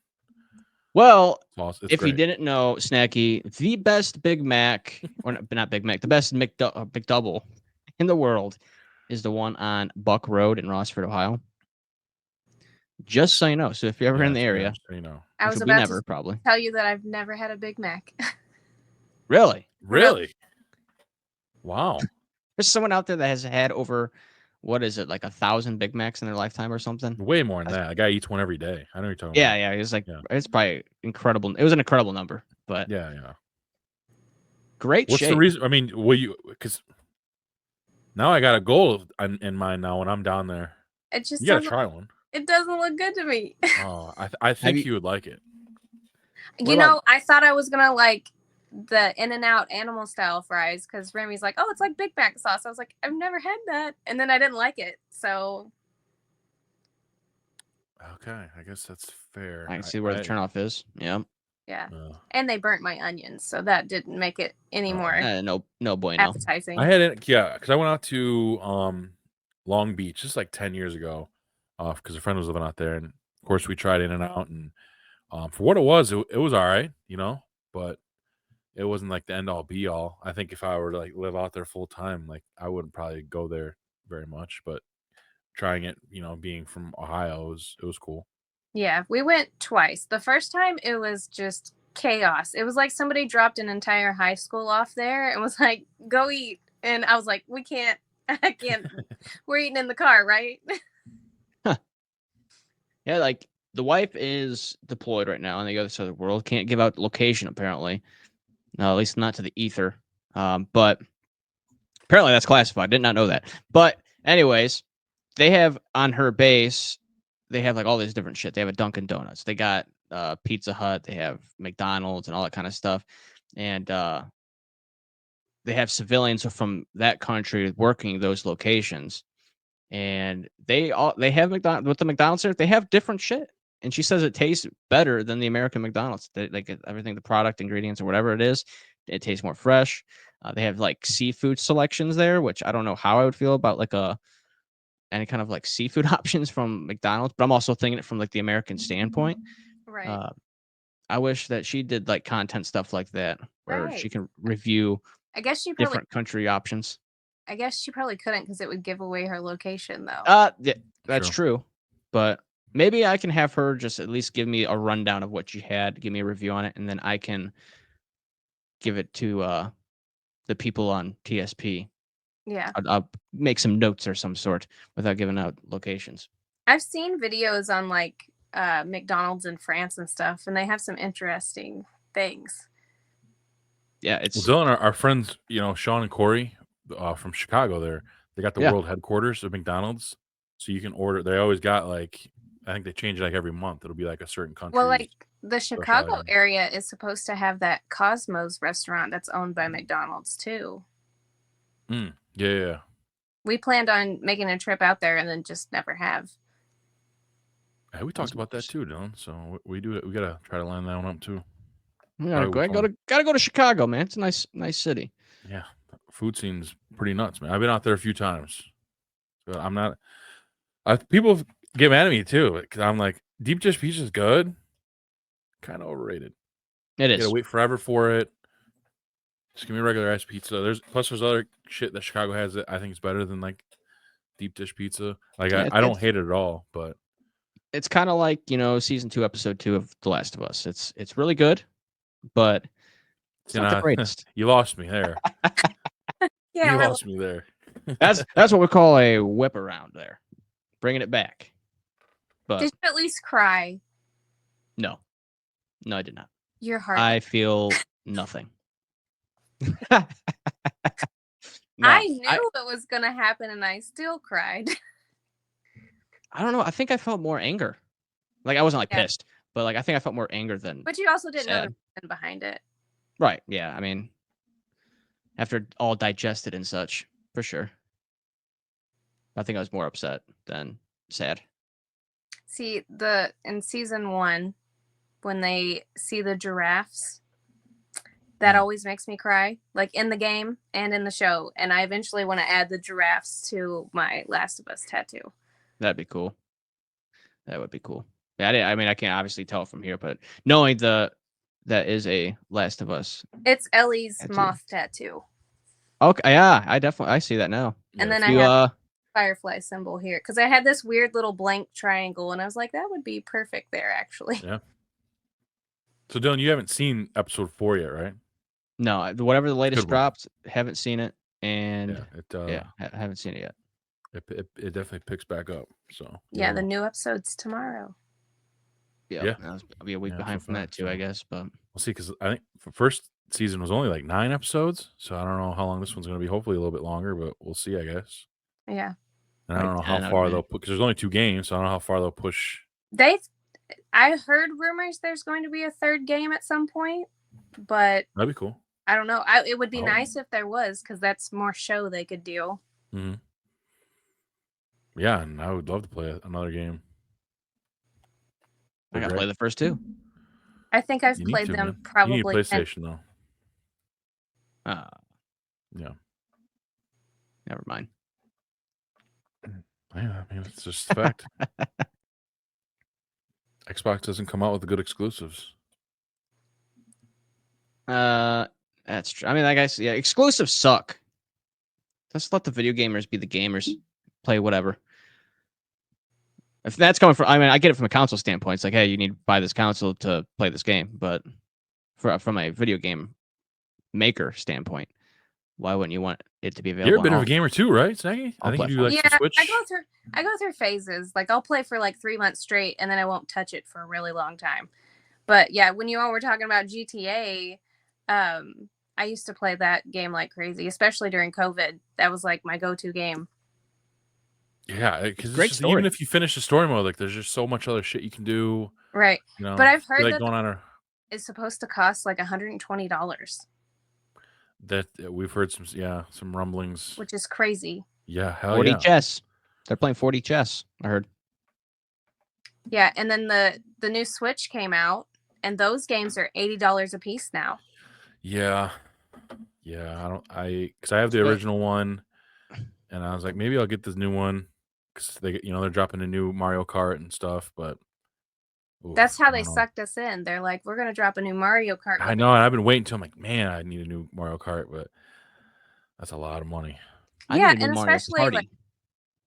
Well, it's if great. you didn't know, Snacky, the best Big Mac, or not Big Mac, the best McDouble in the world is the one on Buck Road in Rossford, Ohio. Just so you know. So if you're ever in the area, so you know. I was about to probably tell you that I've never had a Big Mac. Really? Wow. There's someone out there that has had over, what is it, like 1,000 Big Macs in their lifetime or something? Way more than that. A guy eats one every day. I know you're talking about. Yeah. It's like it's probably incredible. It was an incredible number, but great. What's the reason? I mean, because now I got a goal in mind now when I'm down there. It just you gotta try one. It doesn't look good to me. Oh, I think you would like it. You know, I thought I was gonna like the In-N-Out animal style fries because Remy's like, oh, it's like Big Mac sauce. I was like, I've never had that, and then I didn't like it. So okay, I guess that's fair. I can see where the turnoff is. Yeah. Yeah, and they burnt my onions, so that didn't make it any more no bueno appetizing. I had it, because I went out to Long Beach just like 10 years ago, because a friend was living out there, and of course we tried In-N-Out, and for what it was all right, you know, but it wasn't like the end all be all. I think if I were to like live out there full time, like I wouldn't probably go there very much, but trying it, you know, being from Ohio, it was cool. Yeah, we went twice. The first time it was just chaos. It was like somebody dropped an entire high school off there and was like, go eat. And I was like, we can't I can't. We're eating in the car, right? Yeah, like the wife is deployed right now on the other side of the world. Can't give out location apparently. No, at least not to the ether. But apparently that's classified. Did not know that. But anyways, they have on her base, they have like all these different shit. They have a Dunkin' Donuts. They got Pizza Hut. They have McDonald's and all that kind of stuff. And they have civilians from that country working those locations. And they have McDonald's with the McDonald's there. They have different shit. And she says it tastes better than the American McDonald's. Like everything, the product, ingredients, or whatever it is, it tastes more fresh. They have like seafood selections there, which I don't know how I would feel about like any kind of like seafood options from McDonald's. But I'm also thinking it from like the American standpoint. Right. I wish that she did like content stuff like that, where she Right. can review I guess she probably. different country options. I guess she probably couldn't because it would give away her location, though. Yeah, that's true. But maybe I can have her just at least give me a rundown of what she had, give me a review on it, and then I can give it to the people on TSP. Yeah. I'll make some notes or some sort without giving out locations. I've seen videos on like McDonald's in France and stuff, and they have some interesting things. Yeah, it's Dylan, our friends, Sean and Corey from Chicago. They got the world headquarters of McDonald's, so you can order. They always got like, I think they change it like every month. It'll be like a certain country. Well, like the Chicago area is supposed to have that Cosmos restaurant that's owned by McDonald's too. Yeah. We planned on making a trip out there and then just never have. Yeah, we talked about that too, Dylan. So we do it. We gotta try to line that one up too. Gotta go to Chicago, man. It's a nice city. Yeah, food seems pretty nuts, man. I've been out there a few times, but I'm not. People get mad at me too because I'm like, deep dish pizza is good, kind of overrated. It is. You gotta wait forever for it. Just give me regular ice pizza. There's other shit that Chicago has that I think is better than like deep dish pizza. Like I don't hate it at all, but it's kind of like season 2, episode 2 of The Last of Us. It's really good, but it's not the greatest. You lost me there. Yeah, you lost me there. That's what we call a whip around there, bringing it back. But did you at least cry? No, I did not. Your heart. I feel nothing. No, I knew it was gonna happen, and I still cried. I don't know. I think I felt more anger. Like I wasn't like pissed, but like I think I felt more anger than. But you also didn't know the reason behind it. Right. Yeah. I mean, after all digested and such, for sure. I think I was more upset than sad. See, in season 1, when they see the giraffes, that always makes me cry, like in the game and in the show. And I eventually want to add the giraffes to my Last of Us tattoo. That'd be cool. That would be cool. Yeah, I mean, I can't obviously tell from here, but knowing that is a Last of Us. It's Ellie's moth tattoo. Okay, yeah, I see that now. And then I have firefly symbol here because I had this weird little blank triangle, and I was like, that would be perfect there, actually. Yeah. So Dylan, you haven't seen episode 4 yet, right? No, whatever the latest dropped, haven't seen it, and I haven't seen it yet. It definitely picks back up. So yeah, the new episode's tomorrow. Yeah. I'll be a week behind from that too, I guess. But we'll see, because I think the first season was only like 9 episodes, so I don't know how long this one's going to be. Hopefully a little bit longer, but we'll see, I guess. Yeah. And I don't know how far they'll put, because there's only 2 games, so I don't know how far they'll push. I heard rumors there's going to be a 3rd game at some point, but that'd be cool. I don't know. It would be nice if there was, because that's more show they could do. Mm-hmm. Yeah, and I would love to play another game. I gotta play the first 2. I think I've played them probably. You need PlayStation though. Yeah. Never mind. Yeah, I mean, it's just a fact. Xbox doesn't come out with the good exclusives. That's true. I mean, I guess exclusives suck. Just let the video gamers be the gamers. Play whatever. If that's coming from, I mean, I get it from a console standpoint. It's like, hey, you need to buy this console to play this game. But from a video game maker standpoint, why wouldn't you want it to be available? You're a bit of a gamer too, right, Snacky? I think you do like yeah, some Switch. I go through phases. Like I'll play for like 3 months straight, and then I won't touch it for a really long time. But yeah, when you all were talking about GTA, I used to play that game like crazy, especially during COVID. That was like my go-to game. Yeah, because Great story. even if you finish the story mode, like there's just so much other shit you can do. Right. You know, But I've heard like that going on it's supposed to cost like $120, that we've heard some rumblings. which is crazy. Yeah, hell 40 yeah. chess. They're playing 40 chess. I heard. Yeah, and then the new Switch came out, and those games are $80 a piece now. Yeah, because I have the original one, and I was like, maybe I'll get this new one because they're dropping a new Mario Kart and stuff. But that's how they sucked us in. They're like, we're gonna drop a new Mario Kart. I know, and I've been waiting until I'm like, man, I need a new Mario Kart, but that's a lot of money. Yeah, and especially like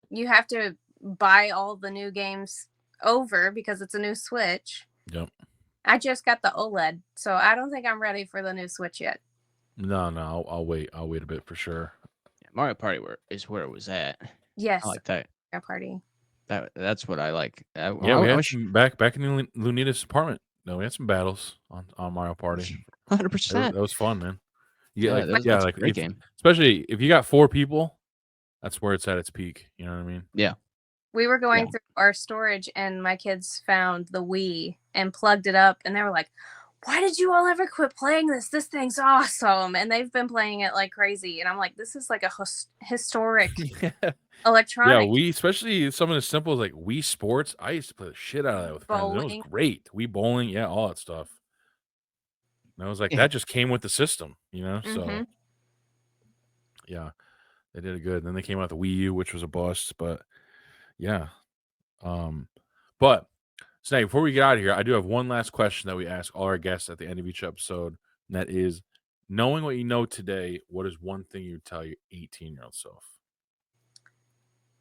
you have to buy all the new games over because it's a new Switch. Yep. I just got the OLED, so I don't think I'm ready for the new Switch yet. No, I'll wait. I'll wait a bit for sure. Yeah, Mario Party is where it was at. Yes, I like that. Mario Party. That's what I like. Yeah, we had back in Lunita's apartment. No, we had some battles on Mario Party. 100%. That was fun, man. That's a great game. Especially if you got 4 people, that's where it's at its peak. You know what I mean? Yeah. We were going through our storage, and my kids found the Wii and plugged it up, and they were like, why did you all ever quit playing this? This thing's awesome. And they've been playing it like crazy. And I'm like, this is like a historic electronic. Yeah, especially something as simple as like Wii Sports. I used to play the shit out of that with friends. It was great. Wii Bowling, yeah, all that stuff. And I was like, that just came with the system, So yeah, they did it good. And then they came out with the Wii U, which was a bust, but yeah. But Snack, before we get out of here, I do have one last question that we ask all our guests at the end of each episode, and that is, knowing what you know today, what is one thing you would tell your 18-year-old self?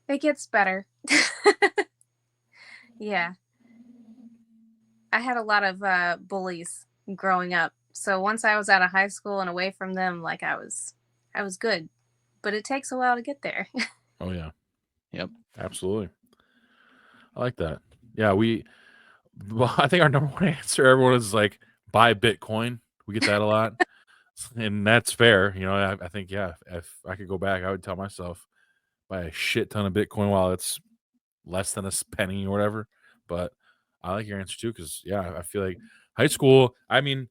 It gets better. Yeah. I had a lot of bullies growing up. So once I was out of high school and away from them, like I was good. But it takes a while to get there. Oh yeah. Yep. Absolutely. I like that. Yeah, I think our number one answer, everyone is like, buy Bitcoin. We get that a lot. And that's fair. I think, if I could go back, I would tell myself, buy a shit ton of Bitcoin while it's less than a penny or whatever. But I like your answer too, because I feel like high school, I mean,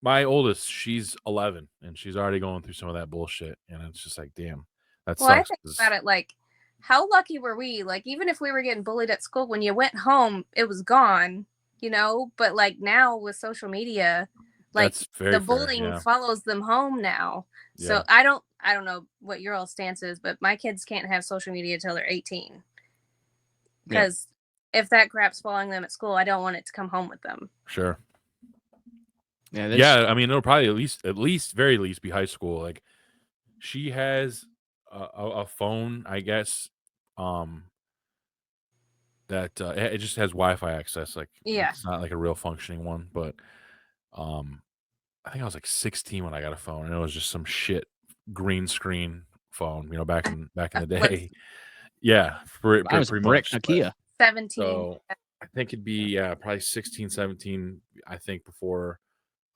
my oldest, she's 11 and she's already going through some of that bullshit. And it's just like, damn, that sucks. I think about it like, how lucky were we? Like, even if we were getting bullied at school, when you went home, it was gone, But like now with social media, like the bullying follows them home now. Yeah. So I don't know what your all stance is, but my kids can't have social media until they're 18. Because if that crap's following them at school, I don't want it to come home with them. Sure. Yeah, I mean, it'll probably very least be high school. Like, she has a phone, I guess, that it just has Wi-Fi access. Like, it's not like a real functioning one, but I think I was like 16 when I got a phone, and it was just some shit green screen phone, back in the day. Yeah, I was pretty brick much. Nokia. 17. So I think it'd be probably 16, 17. I think before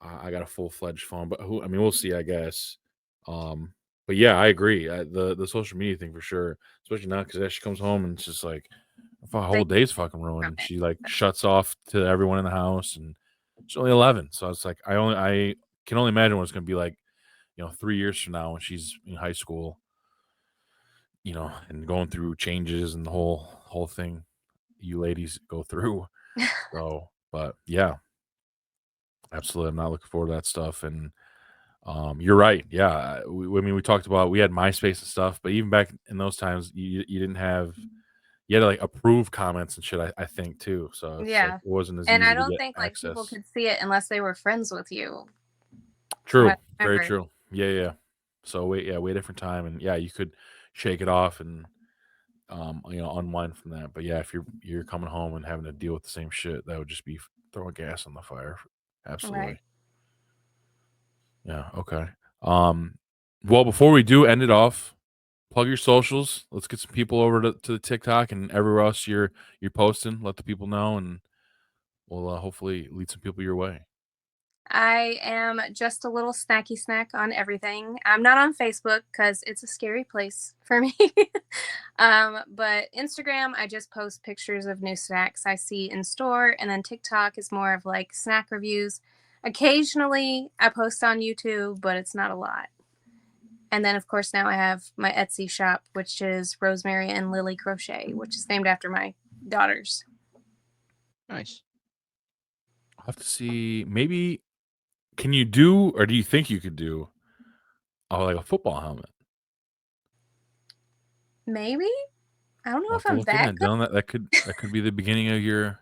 I got a full-fledged phone, but we'll see, I guess. But yeah, I agree. The social media thing for sure, especially now because as she comes home and it's just like the whole day's fucking ruined. She like shuts off to everyone in the house, and she's only 11, so it's like I can only imagine what it's gonna be like, 3 years from now when she's in high school, and going through changes and the whole thing you ladies go through. So, but yeah, absolutely, I'm not looking forward to that stuff. And you're right. Yeah, we talked about, we had MySpace and stuff, but even back in those times, you didn't have. You had to like approve comments and shit, I think too. So it's like, it wasn't as easy. And I don't think access. like people could see it unless they were friends with you. True. Very true. Yeah. So way different time, and you could shake it off and unwind from that. But yeah, if you're coming home and having to deal with the same shit, that would just be throwing gas on the fire. Absolutely. Right. Yeah. Okay. Well, before we do end it off, plug your socials. Let's get some people over to the TikTok and everywhere else you're posting. Let the people know, and we'll hopefully lead some people your way. I am just a little snacky snack on everything. I'm not on Facebook because it's a scary place for me. But Instagram, I just post pictures of new snacks I see in store, and then TikTok is more of like snack reviews. Occasionally, I post on YouTube, but it's not a lot. And then, of course, now I have my Etsy shop, which is Rosemary and Lily Crochet, which is named after my daughters. Nice. I'll have to see. Maybe can you do, or do you think you could do, like a football helmet? Maybe. I don't know We'll if have to I'm look that into good. it, Dylan. That could be the beginning of your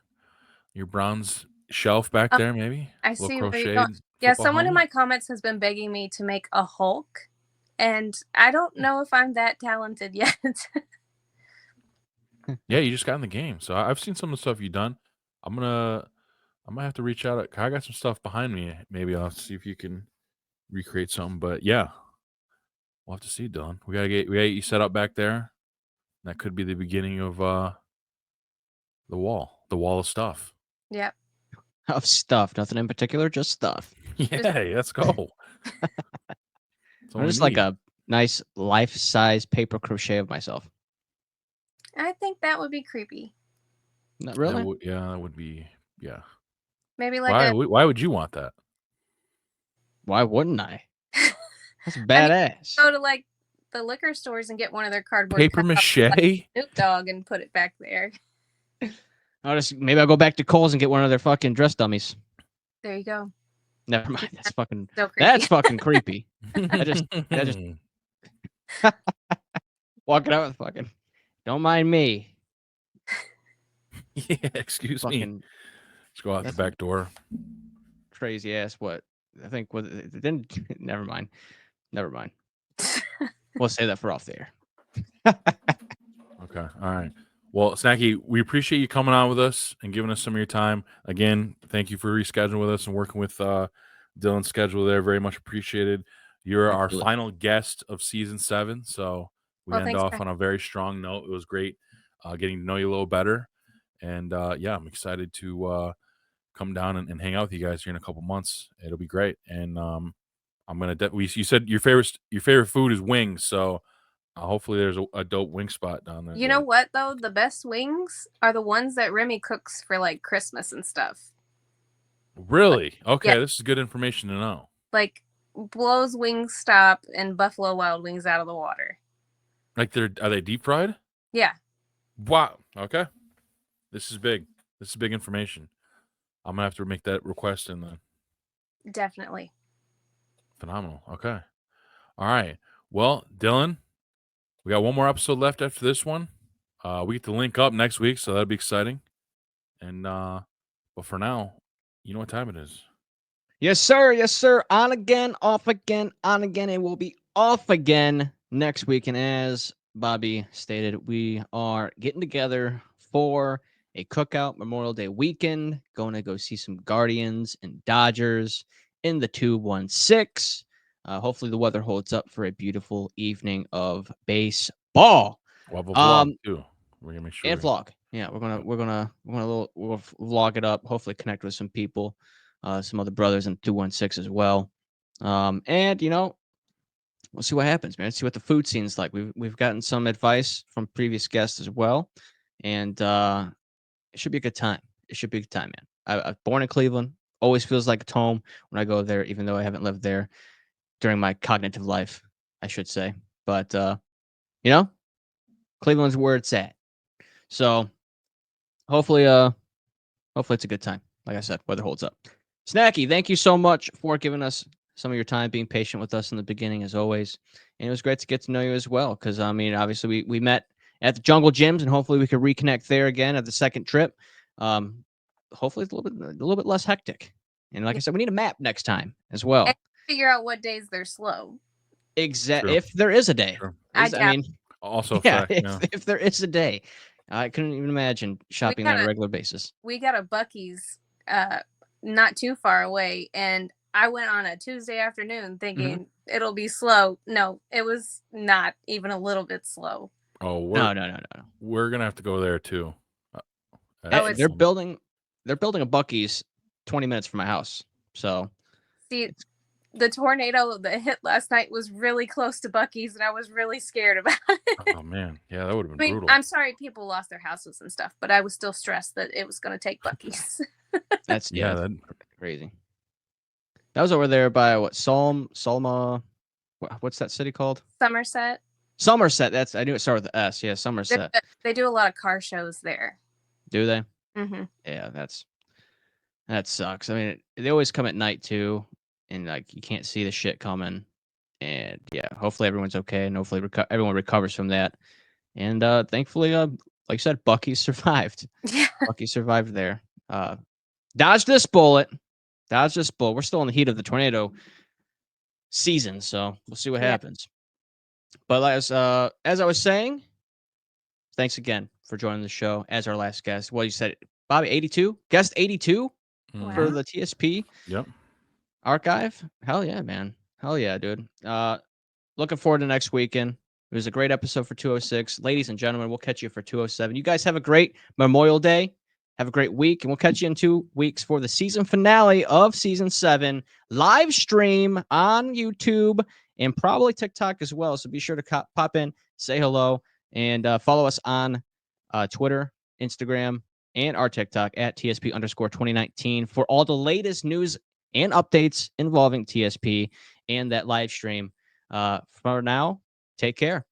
Browns shelf back there. Maybe I a little see where you're crocheted going. Yeah, football someone in helmet. my comments has been begging me to make a Hulk, and I don't know if I'm that talented yet. Yeah, you just got in the game, so I've seen some of the stuff you've done. I might have to reach out. I got some stuff behind me. Maybe I'll see if you can recreate something. But yeah, we'll have to see, Dylan. We gotta get you set up back there. That could be the beginning of the wall of stuff. Yep. Of stuff, nothing in particular, just stuff. Yeah, let's go. That's all I'm we just like need. a nice life-size paper crochet of myself. I think that would be creepy. Not really. That would be. Yeah. Maybe like Why would you want that? Why wouldn't I? That's I mean, badass. go to like the liquor stores and get one of their cardboard Paper cutouts, mache? like Snoop Dogg, and put it back there. Maybe I'll go back to Kohl's and get one of their fucking dress dummies. There you go. Never mind. That's fucking. So creepy. That's fucking creepy. I just walking out with fucking. Don't mind me. Yeah, excuse me. Fucking Let's go out the back door. crazy ass. What I think was it didn't. Never mind. Never mind. We'll say that for off the air. Okay. All right. Well, Snacky, we appreciate you coming on with us and giving us some of your time. Again, thank you for rescheduling with us and working with Dylan's schedule there. Very much appreciated. You're our final guest of season 7. So we end off on a very strong note. It was great getting to know you a little better. And yeah, I'm excited to come down and hang out with you guys here in a couple months. It'll be great. And I'm going to, you said your favorite food is wings. So hopefully there's a dope wing spot down there. You know what, though? The best wings are the ones that Remy cooks for, like, Christmas and stuff. Really? Okay, yeah. This is good information to know. Like, blows Wingstop and Buffalo Wild Wings out of the water. Like, are they deep fried? Yeah. Wow. Okay. This is big. This is big information. I'm going to have to make that request in then. Definitely. Phenomenal. Okay. All right. Well, Dylan, we got one more episode left after this one. We get to link up next week, so that'll be exciting. And but for now, you know what time it is. Yes, sir. Yes, sir. On again, off again, on again. It will be off again next week. And as Bobby stated, we are getting together for a cookout Memorial Day weekend. Going to go see some Guardians and Dodgers in the 216. Hopefully the weather holds up for a beautiful evening of baseball. We'll have a vlog too. We're gonna make sure. And vlog. Yeah, we'll vlog it up. Hopefully connect with some people, some other brothers in 216 as well. And you know, we'll see what happens, man. See what the food scene's like. We've gotten some advice from previous guests as well, and it should be a good time. It should be a good time, man. I'm born in Cleveland. Always feels like it's home when I go there, even though I haven't lived there during my cognitive life, I should say. But you know, Cleveland's where it's at. So hopefully it's a good time. Like I said, weather holds up. Snacky, thank you so much for giving us some of your time, being patient with us in the beginning as always. And it was great to get to know you as well. Because I mean, obviously we met at the Jungle Gyms, and hopefully we could reconnect there again at the second trip. Hopefully it's a little bit less hectic. And like I said, we need a map next time as well. And figure out what days they're slow. Exactly. If there is a day. Sure. I mean, also yeah, if there is a day. I couldn't even imagine shopping on a regular basis. We got a Buc-ee's not too far away, and I went on a Tuesday afternoon thinking it'll be slow. No, it was not even a little bit slow. Oh, No. we're gonna have to go there too. They're building a Buc-ee's 20 minutes from my house. So see, the tornado that hit last night was really close to Buc-ee's, and I was really scared about it. Oh man, yeah, that would have been brutal. I'm sorry people lost their houses and stuff, but I was still stressed that it was going to take Buc-ee's. That's that's crazy. That was over there by what Solma? What's that city called? Somerset. Somerset. I knew it started with the S. Yeah, Somerset. They do a lot of car shows there. Do they? Mm-hmm. Yeah, that sucks. I mean, they always come at night too, and like you can't see the shit coming. And yeah, hopefully everyone's okay, and hopefully everyone recovers from that. And thankfully, like I said, Buc-ee survived. Yeah. Buc-ee survived there. Dodge this bullet. We're still in the heat of the tornado season, so we'll see what happens. But as I was saying, thanks again for joining the show as our last guest. Well, you said Bobby 82, guest 82 for the TSP. Yep. Archive. Hell yeah, man. Hell yeah, dude. Looking forward to next weekend. It was a great episode for 206. Ladies and gentlemen, we'll catch you for 207. You guys have a great Memorial Day. Have a great week, and we'll catch you in 2 weeks for the season finale of season 7. Live stream on YouTube and probably TikTok as well. So be sure to pop in, say hello, and follow us on Twitter, Instagram, and our TikTok at TSP_2019 for all the latest news and updates involving TSP and that live stream. For now, take care.